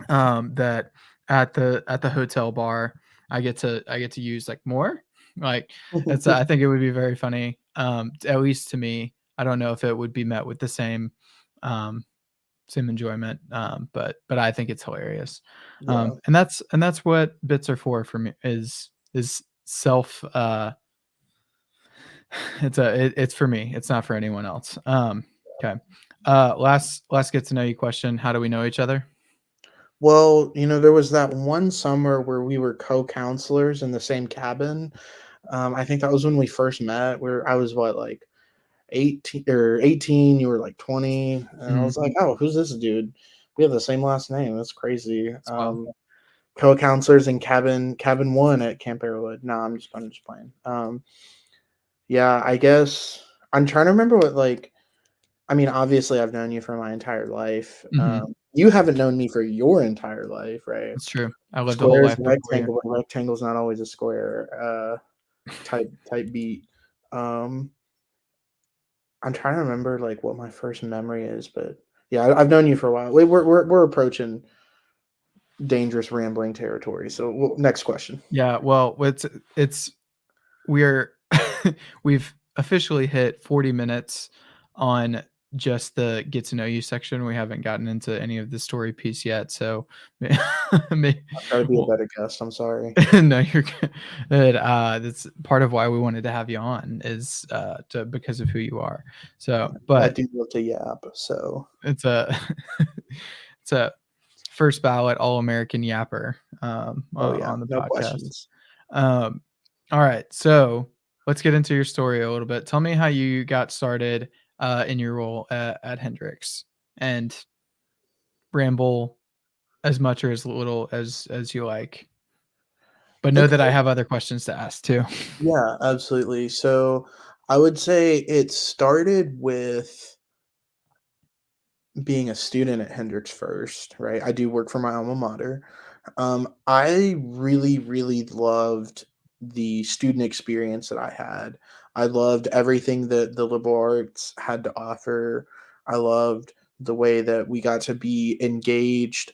that at the hotel bar, I get to use like more. Like it's I think it would be very funny. At least to me. I don't know if it would be met with the um, same enjoyment. But I think it's hilarious. Yeah. And that's what bits are for me is self. It's for me. It's not for anyone else. Okay. Last get to know you question. How do we know each other? Well, there was that one summer where we were co-counselors in the same cabin. I think that was when we first met, where I was what, like 18, you were like 20, and I was Mhm. like, "Oh, who's this dude? We have the same last name. That's crazy." As well. Co-counselors in cabin 1 at Camp Arrowwood. No, I'm just playing. Yeah, I guess I'm trying to remember what, like, I mean, obviously, I've known you for my entire life. Mhm. You haven't known me for your entire life, right? That's true. I lived a whole Square is life before you. rectangle, but rectangle's not always a square, type beat. Um, I'm trying to remember, like, what my first memory is, but yeah, I've known you for a while. We're approaching dangerous rambling territory. So, well, next question. Yeah, well, it's we're we've officially hit 40 minutes on just the get to know you section. We haven't gotten into any of the story piece yet, so I'll try to be a well, better guest. I'm sorry. no, you're good. That's part of why we wanted to have you on is because of who you are. So, I but do love to yap. So, it's a it's a first ballot All American yapper oh yeah, on the no podcast. questions. Um, all right, so let's get into your story a little bit. Tell me how you got started in your role at Hendrix, and ramble as much or as little as you like. But know that I Okay. have other questions to ask too. Yeah, absolutely. So, I would say it started with being a student at Hendrix first, right? I do work for my alma mater. I really, really loved the student experience that I had. I loved everything that the liberal arts had to offer. I loved the way that we got to be engaged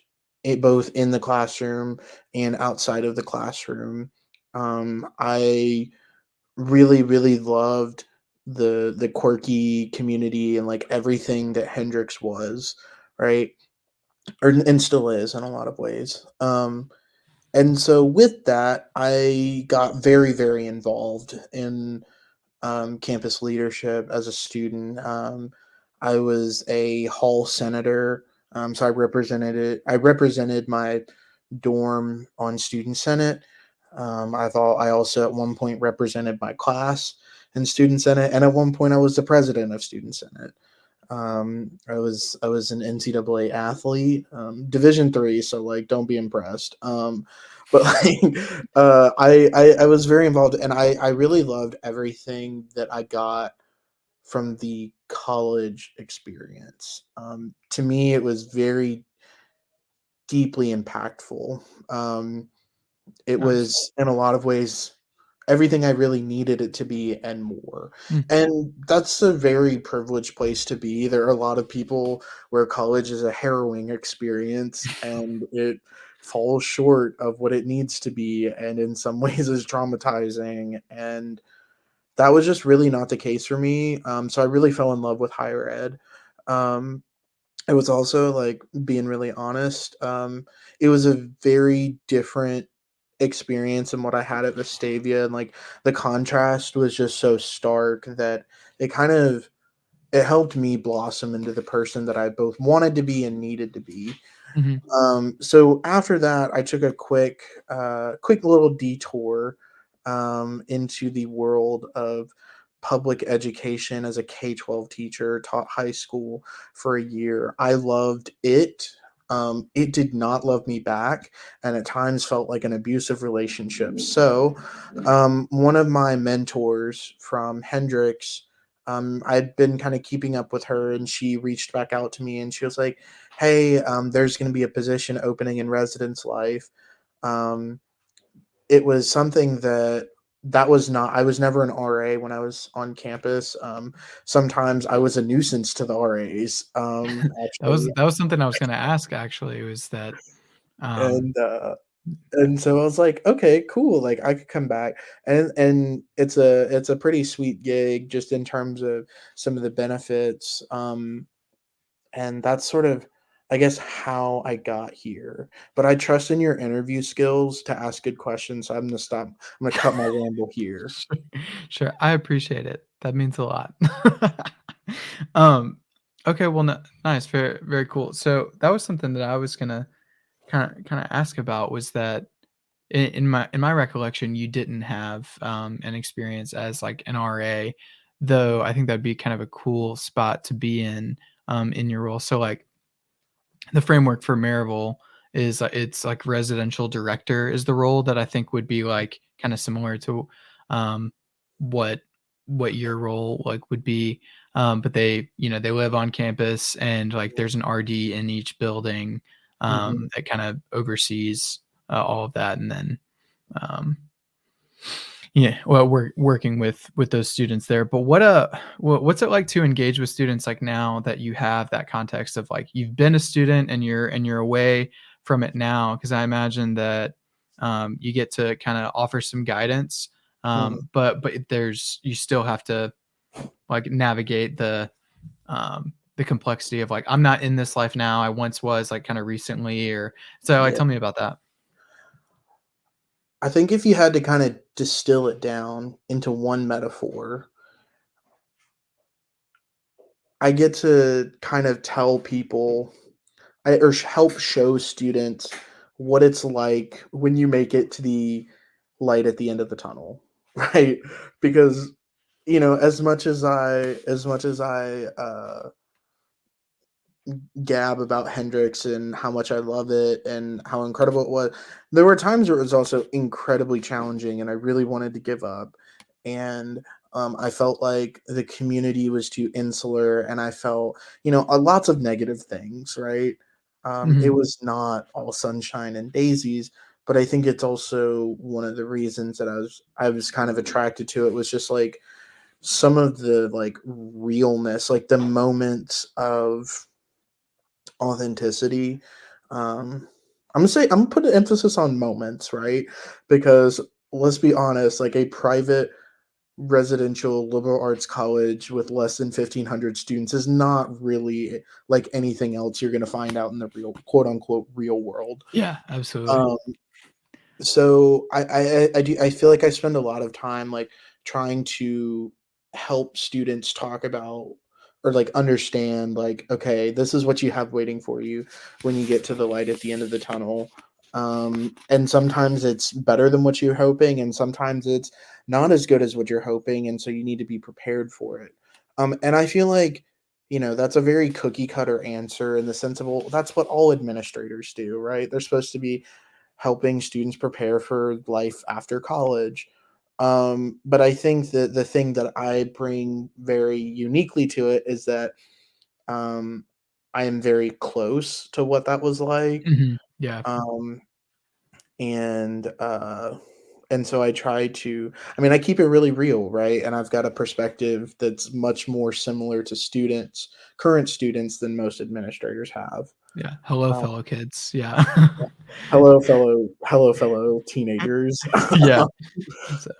both in the classroom and outside of the classroom. I really, really loved the quirky community and like everything that Hendrix was, right? Or and still is in a lot of ways. And so with that, I got very, very involved in campus leadership as a student. I was a hall senator, so I represented my dorm on student senate. I also at one point represented my class in student senate, and at one point I was the president of student senate. I was an NCAA athlete, Division III, so like don't be impressed. But like I was very involved, and I really loved everything that I got from the college experience. To me, it was very deeply impactful. It Nice. was in a lot of ways everything I really needed it to be and more. Mm. And that's a very privileged place to be. There are a lot of people where college is a harrowing experience and it falls short of what it needs to be and in some ways is traumatizing. And that was just really not the case for me. So I really fell in love with higher ed. Um, it was also like being really honest. It was a very different experience than what I had at Vestavia, and like the contrast was just so stark that it kind of it helped me blossom into the person that I both wanted to be and needed to be. Mhm. So after that, I took a quick little detour into the world of public education as a K-12 teacher, taught high school for a year. I loved it. It did not love me back, and at times felt like an abusive relationship. So, one of my mentors from Hendrix, I'd been kind of keeping up with her, and she reached back out to me, and she was like, hey, there's going to be a position opening in residence life. Um, it was something that was not, I was never an RA when I was on campus. Sometimes I was a nuisance to the RAs, actually. That was something I was gonna ask actually, was that, um And, and so I was like, okay, cool. Like I could come back, and it's a pretty sweet gig just in terms of some of the benefits. And that's sort of, I guess, how I got here. But I trust in your interview skills to ask good questions. So I'm gonna stop. I'm gonna cut my ramble here. Sure, sure, I appreciate it. That means a lot. Um, okay, well, nice, very, very cool. So that was something that I was gonna kinda ask about, was that in my recollection, you didn't have, an experience as, like, an RA, though I think that'd be kind of a cool spot to be in your role. So, like, the framework for Marival is, it's like residential director is the role that I think would be like kind of similar to um, what your role like would be. But they, they live on campus, and like there's an RD in each building Mhm. that kind of oversees all of that, and then um, yeah, well, we're working with those students there. But what's it like to engage with students like now that you have that context of like you've been a student and you're away from it now, because I imagine that you get to kind of offer some guidance, Mhm. but you still have to like navigate the complexity of like, I'm not in this life now, I once was, like, kind of recently, or so like, Yeah. tell me about that. I think if you had to kinda distill it down into one metaphor, I get to kind of tell people help show students what it's like when you make it to the light at the end of the tunnel, right? Because, as much as I gab about Hendrix and how much I love it and how incredible it was, there were times where it was also incredibly challenging and I really wanted to give up. And I felt like the community was too insular and I felt, lots of negative things, right? It Mhm. was not all sunshine and daisies, but I think it's also one of the reasons that I was kind of attracted to it was just like some of the like realness, like the moments of authenticity. I'm gonna put an emphasis on moments, right? Because let's be honest, like a private residential liberal arts college with less than 1,500 students is not really like anything else you're gonna find out in the real quote unquote real world. Yeah, absolutely. Um, so I feel like I spend a lot of time like trying to help students talk about or like understand like okay, this is what you have waiting for you when you get to the light at the end of the tunnel. And sometimes it's better than what you're hoping and sometimes it's not as good as what you're hoping and so you need to be prepared for it. And I feel like that's a very cookie cutter answer in the sense of well that's what all administrators do, right? They're supposed to be helping students prepare for life after college. But I think that the thing that I bring very uniquely to it is that um, I am very close to what that was like. Mhm. Yeah. Um, and and so I try to I mean I keep it really real, right? And I've got a perspective that's much more similar to current students than most administrators have. Yeah. Hello, Uh, fellow kids. Yeah. hello fellow teenagers. Yeah. So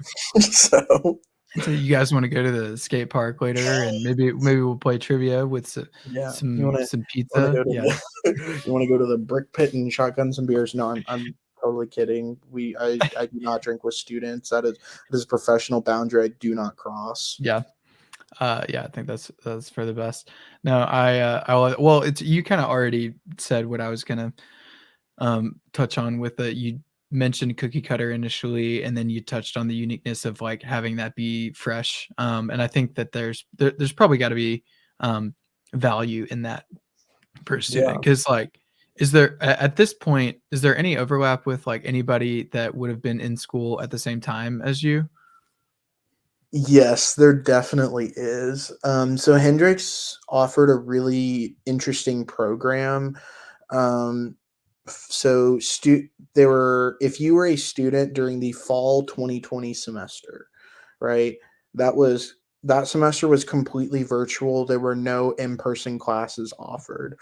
So so you guys wanna go to the skate park later, and maybe we'll play trivia with yeah, some you wanna pizza? go to Yeah. you wanna go to the brick pit and shotgun some beers? No, I'm totally kidding. I do not drink with students. That is a professional boundary I do not cross. Yeah. Yeah, I think that's for the best. No, well, it's you kinda already said what I was gonna, touch on with the you mentioned cookie cutter initially, and then you touched on the uniqueness of, like, having that be fresh, and I think that there's probably gotta be, um, value in that for a student, Yeah. because like, at this point, is there any overlap with, like, anybody that would have been in school at the same time as you? Yes, there definitely is. So Hendrix offered a really interesting program. Um, so there were if you were a student during the fall 2020 semester, right? That was that semester was completely virtual. There were no in-person classes offered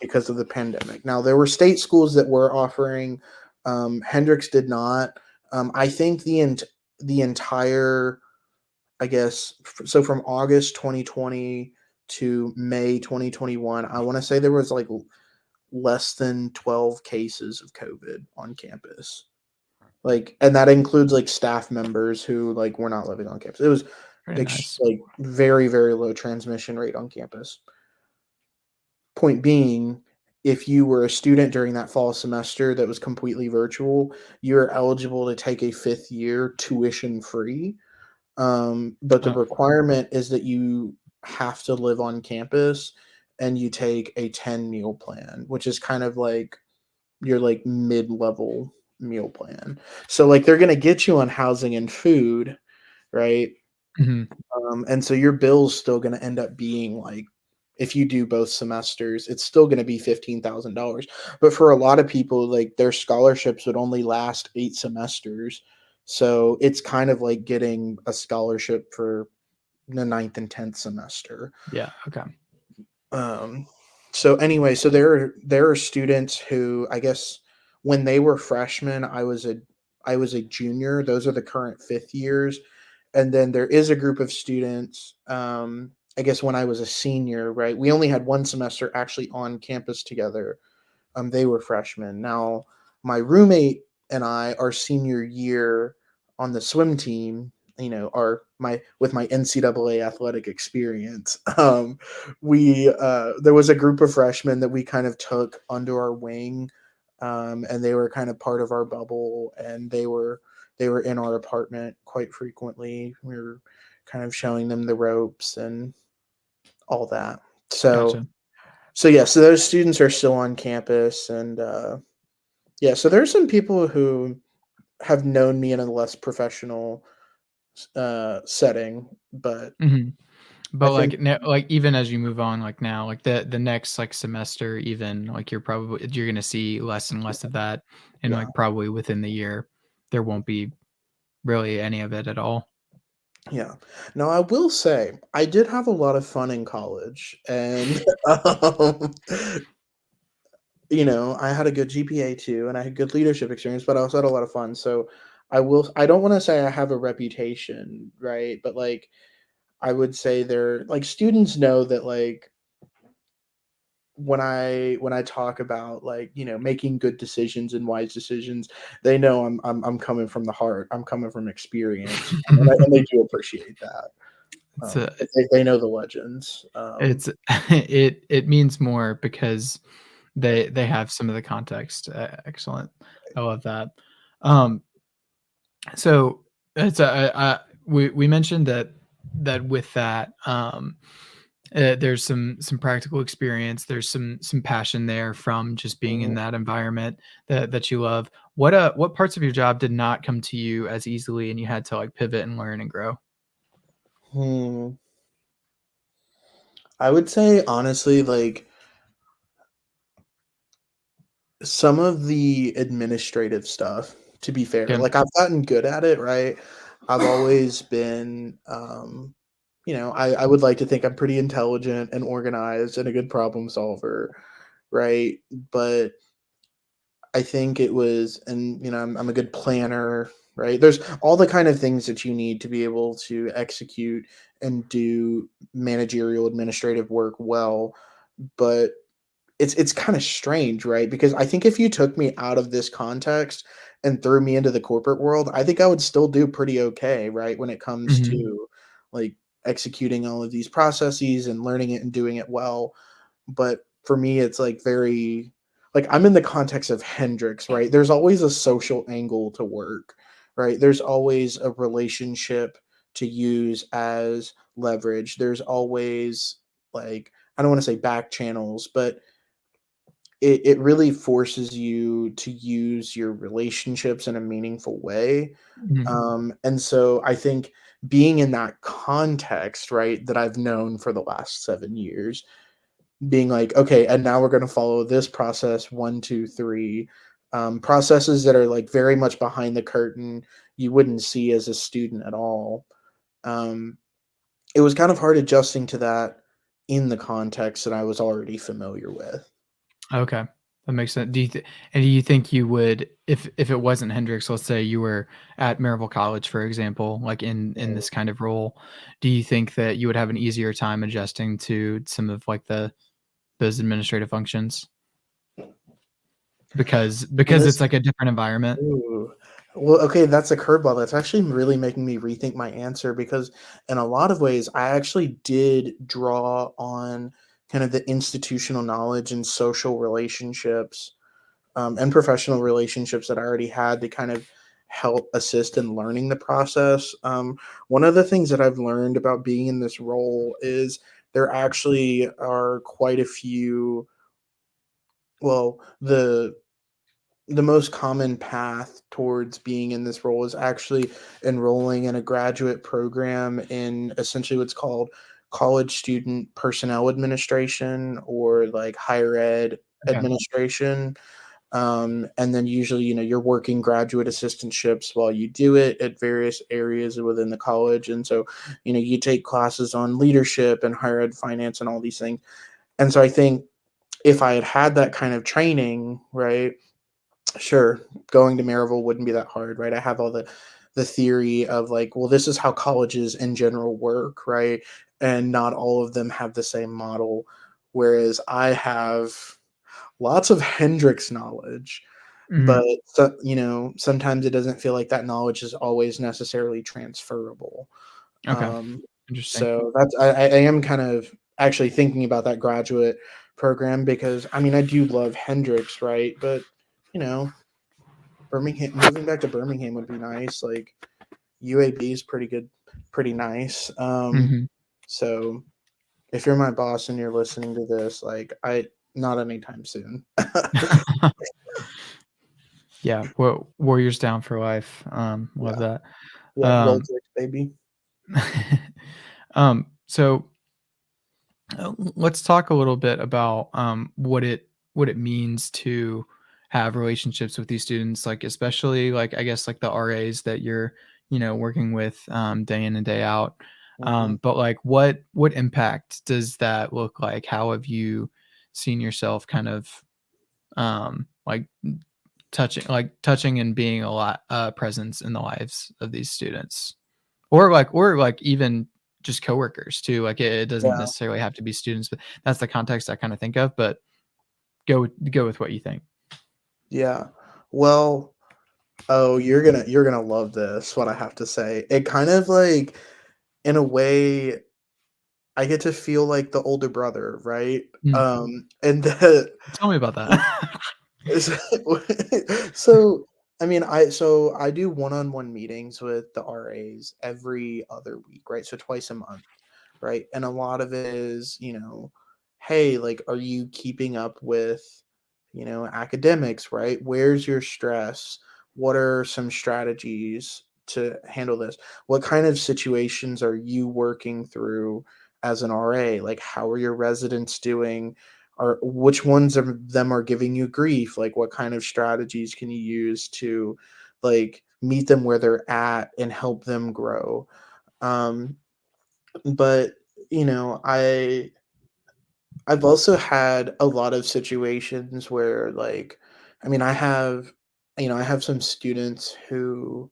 because of the pandemic. Now there were state schools that were offering. Hendrix did not. I think the entire I guess so from August 2020 to May 2021, I want to say there was like less than 12 cases of COVID on campus. Like, and that includes like staff members who like were not living on campus. It was Very nice. like very, very low transmission rate on campus. Point being, if you were a student during that fall semester that was completely virtual, you're eligible to take a fifth year tuition free. But the Oh, requirement is that you have to live on campus and you take a 10 meal plan, which is kind of like your like mid-level meal plan. So like they're going to get you on housing and food, right? mhm, And so your bill's still going to end up being like if you do both semesters, it's still going to be $15,000. But for a lot of people, like their scholarships would only last 8 semesters. So it's kind of like getting a scholarship for the ninth and 10th semester. yeah, okay. Um, So anyway, so there are students who I guess when they were freshmen, I was a junior. Those are the current fifth years, and then there is a group of students. I guess when I was a senior, right? We only had one semester actually on campus together. They were freshmen. Now, my roommate and I, our senior year on the swim team, our my with my NCAA athletic experience, we there was a group of freshmen that we kind of took under our wing, and they were kind of part of our bubble, and they were in our apartment quite frequently. We were kind of showing them the ropes and all that. So Gotcha. so yeah, so those students are still on campus, and yeah, so there's some people who have known me in a less professional setting, but Mhm. I But think like like even as you move on, like now, like the next like semester, even like you're gonna see less and less of that, and yeah, like probably within the year, there won't be really any of it at all. yeah. Now I will say I did have a lot of fun in college, and um, I had a good GPA too, and I had good leadership experience, but I also had a lot of fun. So I don't want to say I have a reputation, right? But like I would say they're like students know that like when I talk about like making good decisions and wise decisions, they know I'm coming from the heart. I'm coming from experience, and they do appreciate that. It's a They know the legends. it's it means more because they have some of the context. Excellent. I love that. Um, so it's we mentioned that with that there's some practical experience. There's some passion there from just being in Mhm. that environment that you love. What parts of your job did not come to you as easily, and you had to like pivot and learn and grow? Hmm. I would say honestly, like some of the administrative stuff. To be fair, Okay. like I've gotten good at it, right? I've always been, I would like to think I'm pretty intelligent and organized and a good problem solver, right? But I think it was, and I'm a good planner, right? There's all the kind of things that you need to be able to execute and do managerial administrative work well. But it's kind of strange, right? Because I think if you took me out of this context and threw me into the corporate world, I think I would still do pretty okay, right? When it comes Mhm. to like executing all of these processes and learning it and doing it well. But for me, it's like very like I'm in the context of Hendrix, right? There's always a social angle to work, right? There's always a relationship to use as leverage. There's always like I don't want to say back channels, but it really forces you to use your relationships in a meaningful way. Mhm. And so I think being in that context, right, that I've known for the last 7 years, being like, okay, and now we're going to follow this process one, two, three, processes that are like very much behind the curtain, you wouldn't see as a student at all. Um, it was kind of hard adjusting to that in the context that I was already familiar with. Okay, that makes sense. Do you think you would, if it wasn't Hendrix, let's say you were at Maryville College, for example, like in this kind of role, do you think that you would have an easier time adjusting to some of like those administrative functions because it's Honest like a different environment? Ooh. Well, okay, that's a curveball. That's actually really making me rethink my answer because in a lot of ways, I actually did draw on kind of the institutional knowledge and social relationships, and professional relationships that I already had to kind of help assist in learning the process. One of the things that I've learned about being in this role is there actually are quite a few, well, the most common path towards being in this role is actually enrolling in a graduate program in essentially what's called college student personnel administration or like higher ed Okay. administration. And then usually, you're working graduate assistantships while you do it at various areas within the college. And so, you take classes on leadership and higher ed finance and all these things. And so I think if I had had that kind of training, right, sure, going to Maryville wouldn't be that hard, right? I have all the theory of like, well, this is how colleges in general work, right? And not all of them have the same model. Whereas I have lots of Hendrix knowledge, but Mhm. so, sometimes it doesn't feel like that knowledge is always necessarily transferable. Okay. Um, Interesting. so I am kind of actually thinking about that graduate program because I mean I do love Hendrix, right? But you know, Birmingham, moving back to Birmingham would be nice. Like UAB is pretty good, pretty nice. Mhm. So if you're my boss and you're listening to this, like I not anytime soon. Yeah, Warriors down for life. Love Yeah, that. yeah, roll Um, Dicks, baby. so let's talk a little bit about what it means to have relationships with these students, like especially like I guess like the RAs that you're working with day in and day out. Mhm. But like what impact does that look like? How have you seen yourself kind of like touching and being a lot presence in the lives of these students? Or like even just coworkers too. Like it doesn't Yeah, necessarily have to be students, but that's the context I kind of think of. But go with what you think. yeah. Well, oh, you're gonna love this. What I have to say, it kind of like in a way I get to feel like the older brother, right? Mm. And the Tell me about that. so so, I do one-on-one meetings with the RAs every other week, right? So twice a month, right? And a lot of it is, hey, like, are you keeping up with, academics, right? Where's your stress? What are some strategies to handle this? What kind of situations are you working through as an RA? Like, how are your residents doing? Are which ones of them are giving you grief? Like, what kind of strategies can you use to, like, meet them where they're at and help them grow? Um, but I've also had a lot of situations where, like, I mean, I have some students who,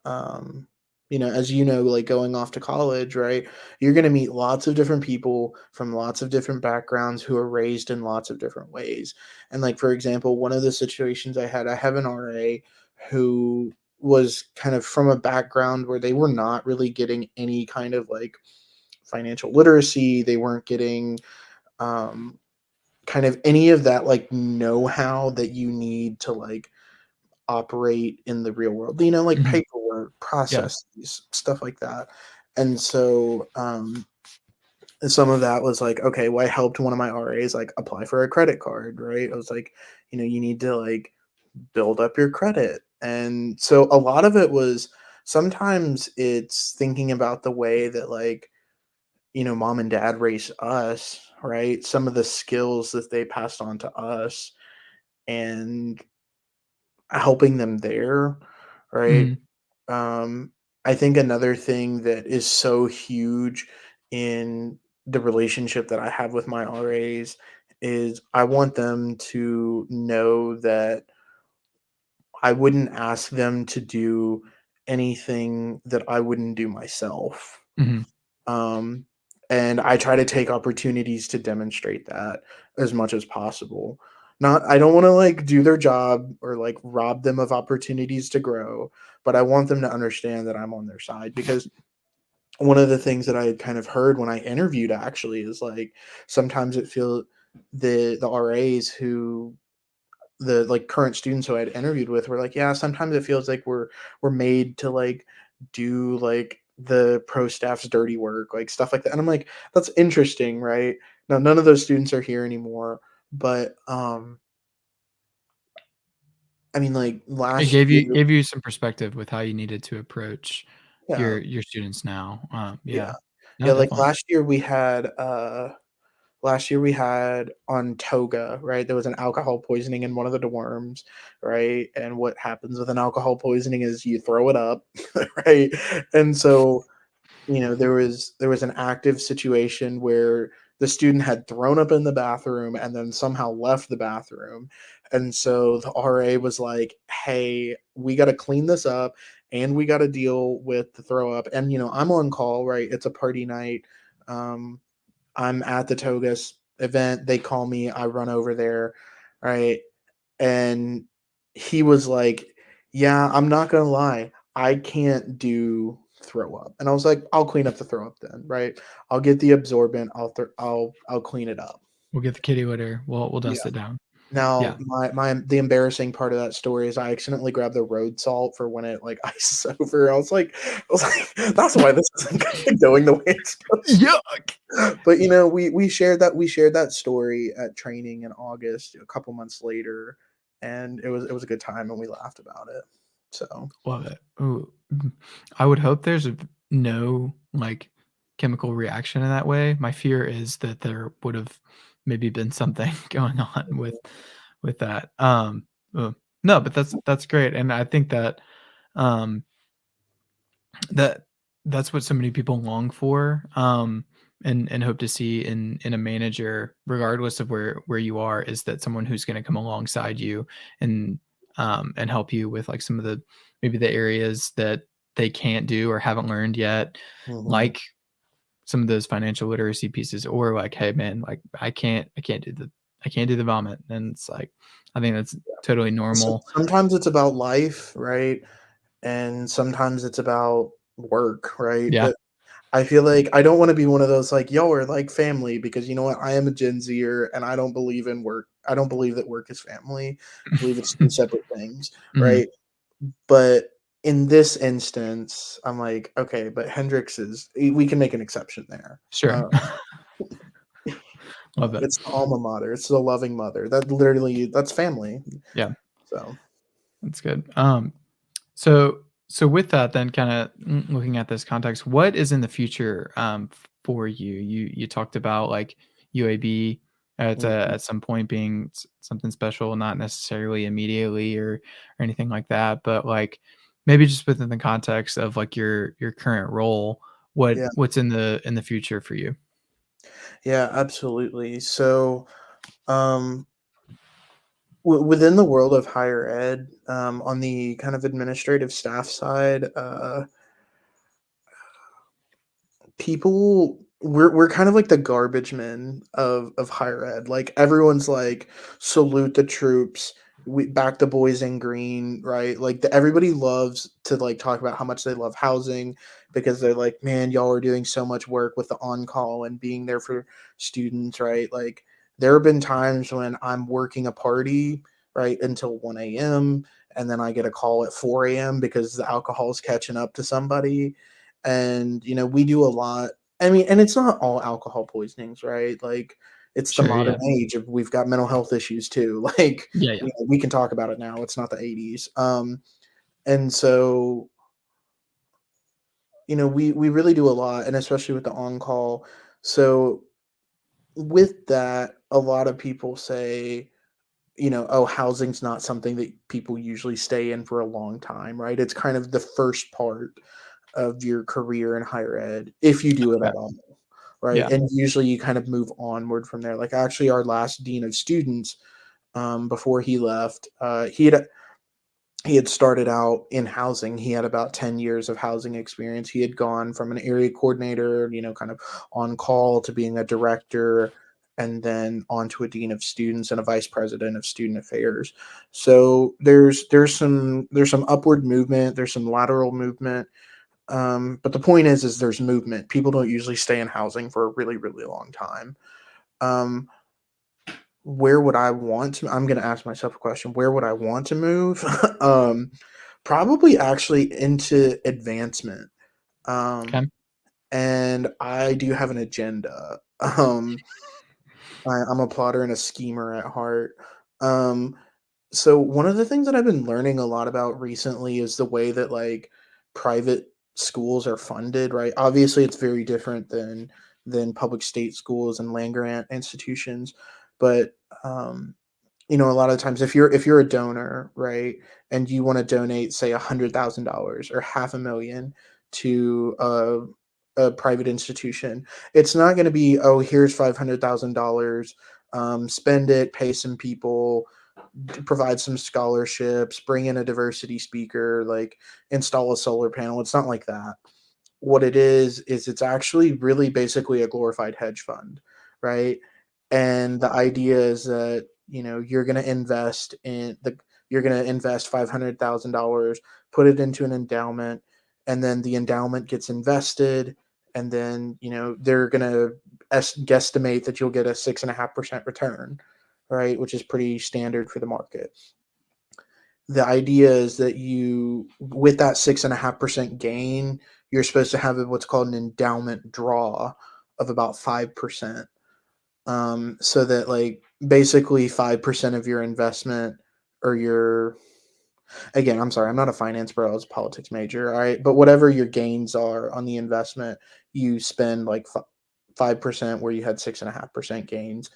um, as like going off to college, right? You're going to meet lots of different people from lots of different backgrounds who are raised in lots of different ways. And, like, for example, one of the situations I have an RA who was kind of from a background where they were not really getting any kind of like financial literacy. They weren't getting, um, kind of any of that like know-how that you need to like operate in the real world, like Mhm. paperwork, Yeah. processes, stuff like that. And so some of that was like, okay, well, I helped one of my RAs like apply for a credit card, right? I was like, you need to like build up your credit. And so a lot of it was sometimes it's thinking about the way that like mom and dad raised us, right? Some of the skills that they passed on to us and helping them there, right? Mhm. Um, I think another thing that is so huge in the relationship that I have with my RAs is I want them to know that I wouldn't ask them to do anything that I wouldn't do myself. Mhm. Um, and I try to take opportunities to demonstrate that as much as possible. Not I don't wanna, like, do their job or, like, rob them of opportunities to grow, but I want them to understand that I'm on their side because one of the things that I had kind of heard when I interviewed actually is, like, sometimes it feel the RAs who the like current students who I'd interviewed with were like, yeah, sometimes it feels like we're made to like do like the pro staff's dirty work, like stuff like that. And I'm like, that's interesting, right? Now none of those students are here anymore, but I mean like It last gave year, you some perspective with how you needed to approach yeah, your students now. yeah. Yeah. Yeah, No, like definitely. last year we had on Toga, right? There was an alcohol poisoning in one of the dorms, right? And what happens with an alcohol poisoning is you throw it up, right? And so there was an active situation where the student had thrown up in the bathroom and then somehow left the bathroom. And so the RA was like, "Hey, we got to clean this up and we got to deal with the throw up." And I'm on call, right? It's a party night. Um, I'm at the Togus event. They call me. I run over there, right? And he was like, "Yeah, I'm not gonna lie, I can't do throw up." And I was like, "I'll clean up the throw up then, right? I'll get the absorbent. I'll clean it up." We'll get the kitty litter. We'll Yeah. dust it down. Now, Yeah. the embarrassing part of that story is I accidentally grabbed the road salt for when it like ices over. I was like, that's why this isn't going the way it's supposed Yuck. to. But we shared that story at training in August, a couple months later, and it was a good time and we laughed about it. So Love it. Ooh, I would hope there's no like chemical reaction in that way. My fear is that there would have maybe been something going on with that. No, but that's great, and I think that um, that that's what so many people long for, and hope to see in a manager, regardless of where you are, is that someone who's going to come alongside you and help you with like some of the maybe the areas that they can't do or haven't learned yet, mhm. like some of those financial literacy pieces, or like, hey man, like I can't do the vomit, and it's like I think that's totally normal. Sometimes it's about life, right? And sometimes it's about work, right? Yeah, But I feel like I don't want to be one of those like y'all are like family, because you know what? I am a Gen Zer and I don't believe in work. I don't believe that work is family. I believe it's two separate things, hmm, right? But in this instance, I'm like, okay, but Hendrix is we can make an exception there. sure, love it. It's the alma mater. It's the loving mother. That's family. Yeah. So That's good. So with that, then kind of looking at this context, what is in the future for you? You talked about like UAB mhm. at some point being something special, not necessarily immediately or anything like that, but like maybe just within the context of like your current role, Yeah, what's in the future for you? yeah, absolutely. So um within the world of higher ed, on the kind of administrative staff side, people we're kind of like the garbage men of higher ed. Like everyone's like, salute the troops, we back the boys in green, right? Like everybody loves to like talk about how much they love housing, because they're like, man, y'all are doing so much work with the on call and being there for students, right? Like there have been times when I'm working a party right until 1 a.m. and then I get a call at 4 a.m. because the alcohol's catching up to somebody. And we do a lot. I mean, and it's not all alcohol poisonings, right? Like it's the Sure. modern Yeah. age of we've got mental health issues too. Like Yeah. Yeah. we can talk about it now. It's not the 80s. And so we really do a lot, and especially with the on call. So with that, a lot of people say, oh, housing's not something that people usually stay in for a long time, right? It's kind of the first part of your career in higher ed, if you do it Okay. at all, right? Yeah. And usually you kind of move onward from there. Like actually, our last dean of students, before he left, he had started out in housing. He had about 10 years of housing experience. He had gone from an area coordinator, kind of on call, to being a director, and then on to a dean of students and a vice president of student affairs. So there's some upward movement, there's some lateral movement. But the point is there's movement. People don't usually stay in housing for a really, really long time. Um, where would I want to? I'm going to ask myself a question. Where would I want to move? Probably actually into advancement. Um, Okay. and I do have an agenda. I'm a plotter and a schemer at heart. Um, So one of the things that I've been learning a lot about recently is the way that like private schools are funded, right? Obviously it's very different than public state schools and land grant institutions, but a lot of times if you're a donor, right, and you want to donate say $100,000 or half a million to a private institution. It's not going to be, oh, here's $500,000, spend it, pay some people, provide some scholarships, bring in a diversity speaker, like install a solar panel. It's not like that. What it is it's actually really basically a glorified hedge fund, right? And the idea is that, you're going to invest $500,000, put it into an endowment, and then the endowment gets invested, and then, they're going to guesstimate that you'll get a 6.5% return, right? Which is pretty standard for the market. The idea is that with that 6.5% gain, you're supposed to have what's called an endowment draw of about 5%. So that, like, basically 5% of your investment, or again, I'm sorry, I'm not a finance bro, I was a politics major, all right, but whatever your gains are on the investment, you spend like 5% where you had 6.5% gains.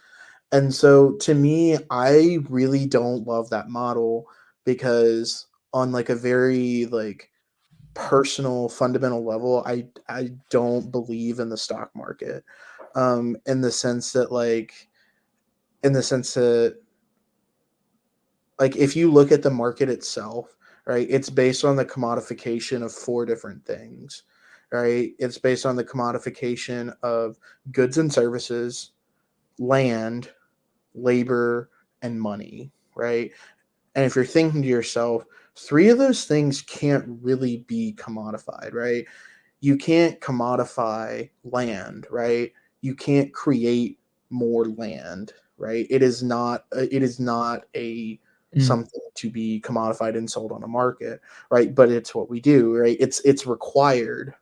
And so, to me, I really don't love that model, because on like a very like personal fundamental level, I don't believe in the stock market, in the sense that, if you look at the market itself, right, it's based on the commodification of four different things, right? It's based on the commodification of goods and services, land, labor, and money, right? And if you're thinking to yourself, three of those things can't really be commodified, right? You can't commodify land, right? You can't create more land, right? It is not a Mm. something to be commodified and sold on a market, right? But it's what we do, right? It's required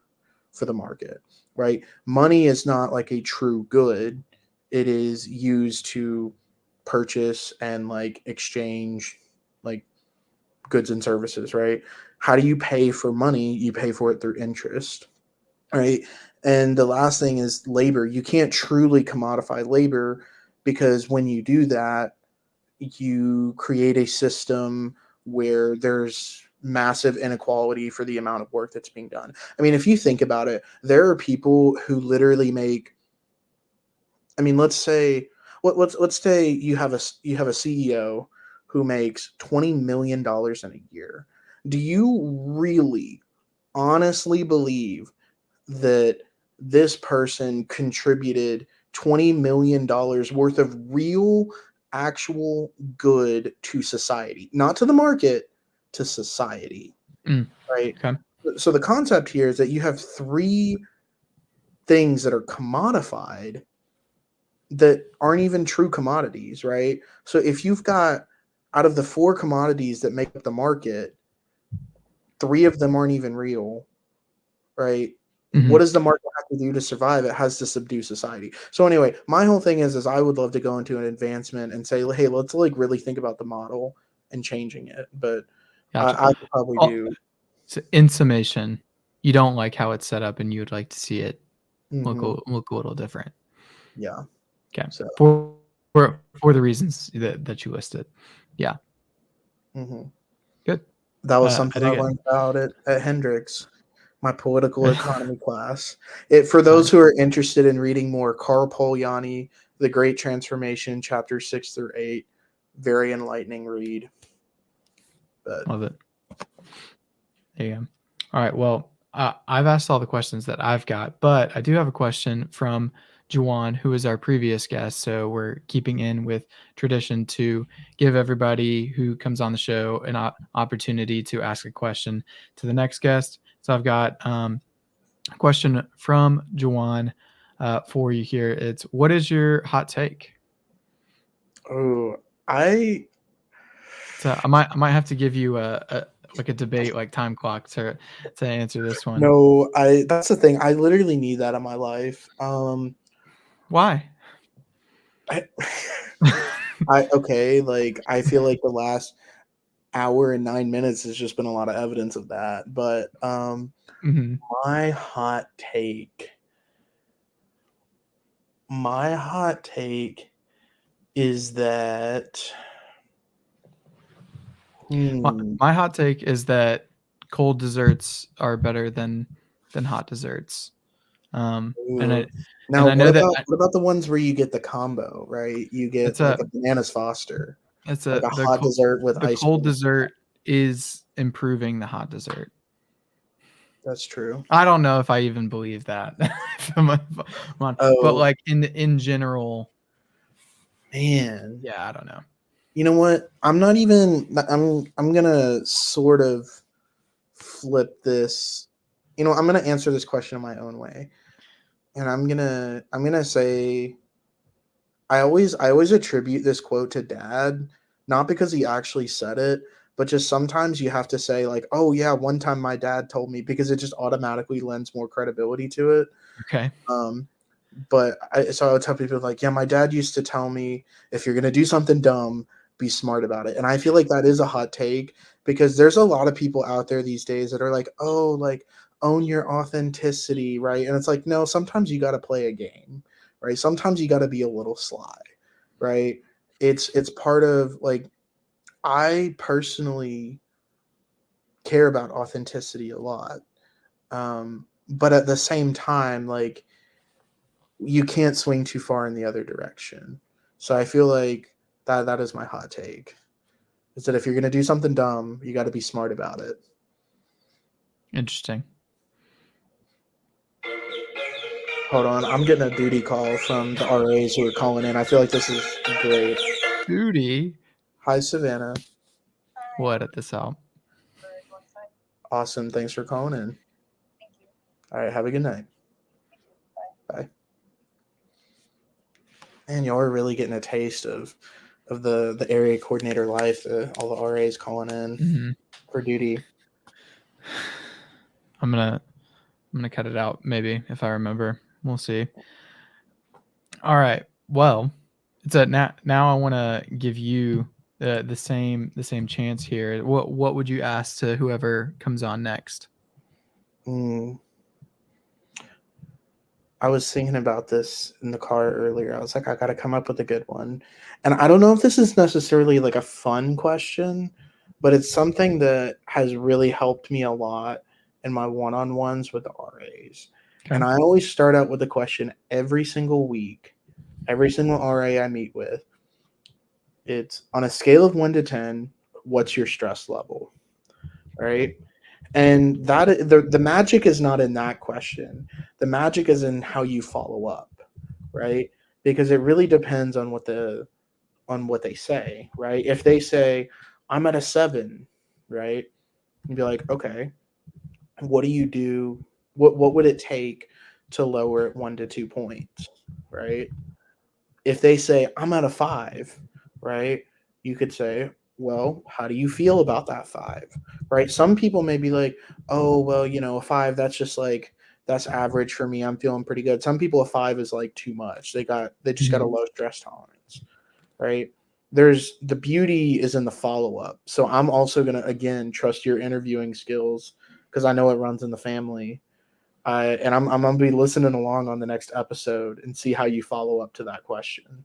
for the market, right? Money is not like a true good. It is used to purchase and like exchange like goods and services, right? How do you pay for money? You pay for it through interest, right? And the last thing is labor. You can't truly commodify labor, because when you do that, you create a system where there's massive inequality for the amount of work that's being done. I mean, if you think about it, there are people who literally make, I mean, let's say you have a CEO who makes $20 million in a year. Do you really honestly believe that this person contributed $20 million worth of real, actual good to society, not to the market, to society, Mm. right? Okay. So the concept here is that you have three things that are commodified that aren't even true commodities, right? So if you've got, out of the four commodities that make up the market, three of them aren't even real, right? What Mhm. does the market have to do to survive? It has to subdue society. So anyway, my whole thing is I would love to go into an advancement and say, hey, let's like really think about the model and changing it. But Gotcha. I could probably Oh, do. so in summation, you don't like how it's set up, and you would like to see it Hmm. look a little different. Yeah. Okay. So. For the reasons that you listed. Yeah. Hmm. Good. That was I something I dig it. learned about at Hendrix, my political economy class. For those Nice. who are interested in reading more, Karl Polanyi, The Great Transformation, chapters 6 through 8, very enlightening read. But Love it. There you go. All right. Well, I've asked all the questions that I've got, but I do have a question from Juwan, who is our previous guest. So we're keeping in with tradition to give everybody who comes on the show an opportunity to ask a question to the next guest. So I've got a question from Juwan for you here. It's, what is your hot take? oh, I So I might have to give you a like a debate like time clock to answer this one. no, I that's the thing. I literally need that in my life. Why? I, I okay, like I feel like the last hour and 9 minutes has just been a lot of evidence of that. But Mhm. my hot take, my hot take is that My, hmm, my hot take is that cold desserts are better than hot desserts. And Ooh. it and Now, I know that what about the ones where you get the combo, right? You it's get like a a bananas Foster, it's like a a hot dessert with the ice cold cream. dessert is improving the hot dessert. That's true. I don't know if I even believe that. But Oh like in general, man, yeah, I don't know. you know what? I'm not even. I'm gonna sort of flip this. I'm gonna answer this question in my own way, and I'm gonna say I always attribute this quote to dad, not because he actually said it, but just sometimes you have to say like, "Oh yeah, one time my dad told me," because it just automatically lends more credibility to it. Okay. Um, so I would tell people like, "Yeah, my dad used to tell me if you're gonna do something dumb, be smart about it." And I feel like that is a hot take because there's a lot of people out there these days that are like, "Oh, like own your authenticity," right? And it's like, no, sometimes you got to play a game, right? Sometimes you got to be a little sly, right? It's part of like I personally care about authenticity a lot, but at the same time, like you can't swing too far in the other direction. So I feel like that is my hot take. Is that if you're gonna do something dumb, you got to be smart about it. Interesting. Hold on, I'm getting a duty call from the RAs who are calling in. I feel like this is great. Duty. Hi, Savannah. We'll edit this out. Awesome. Thanks for calling in. All right. Have a good night. Bye. Man, y'all are really getting a taste of the area coordinator life. All the RAs calling in Mhm. for duty. I'm gonna cut it out maybe if I remember. We'll see. All right. Well, it's a now I want to give you the same chance here. What would you ask to whoever comes on next? Mm, I was thinking about this in the car earlier. I was like, I got to come up with a good one. And I don't know if this is necessarily like a fun question, but it's something that has really helped me a lot in my one on ones with the RAs. Okay. And I always start out with a question every single week, every single RA I meet with. It's on a scale of 1 to 10, what's your stress level? Right. And the magic is not in that question. The magic is in how you follow up, right? Because it really depends on what they say, right? If they say I'm at a 7, right? You'd be like, okay, what do you do? What would it take to lower it 1 to 2 points, right? If they say I'm at a 5, right? You could say, well, how do you feel about that 5? Right? Some people may be like, oh, well, a 5, that's just like that's average for me. I'm feeling pretty good. Some people a 5 is like too much. They just got a Mhm. low stress tolerance, right? There's the beauty is in the follow up. So I'm also going to again trust your interviewing skills because I know it runs in the family. I'm gonna be listening along on the next episode and see how you follow up to that question.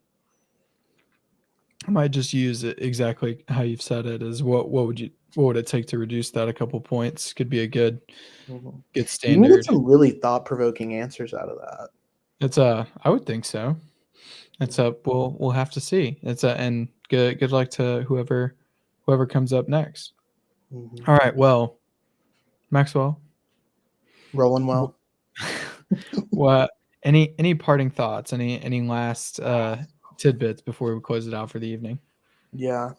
I might just use it exactly how you've said it. Is what would it take to reduce that a couple points? Could be a Mhm. good You can get standard. some really thought provoking answers out of that. It's I would think so. It's a we'll have to see. It's a and good luck to whoever comes up next. Mhm. All right. Well, Maxwell, Rolling wh- well. what any parting thoughts? Any last tidbits before we close it out for the evening? Yeah.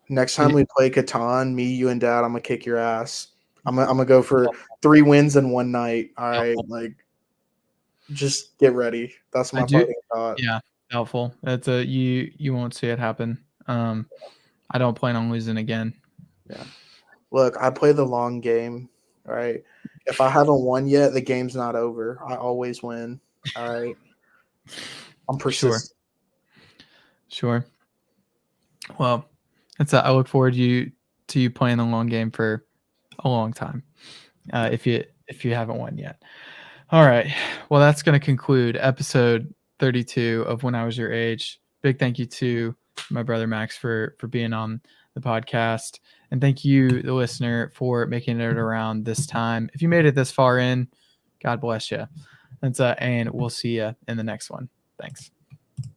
Next time Any- we play Catan, me, you, and Dad, I'm gonna kick your ass. I'm gonna go for 3 wins in one night. All right, like just get ready. That's I my do. parting thought. Yeah, doubtful. It's a you won't see it happen. I don't plan on losing again. Yeah. Look, I play the long game. All right. If I haven't won yet, the game's not over. I always win. All right. I'm Sure, persistent. sure. Well, I look forward to you playing the long game for a long time. If you haven't won yet. All right. Well, that's going to conclude episode 32 of When I Was Your Age. Big thank you to my brother Max for being on the podcast. And thank you, the listener, for making it around this time. If you made it this far in, God bless you. And we'll see you in the next one. Thanks.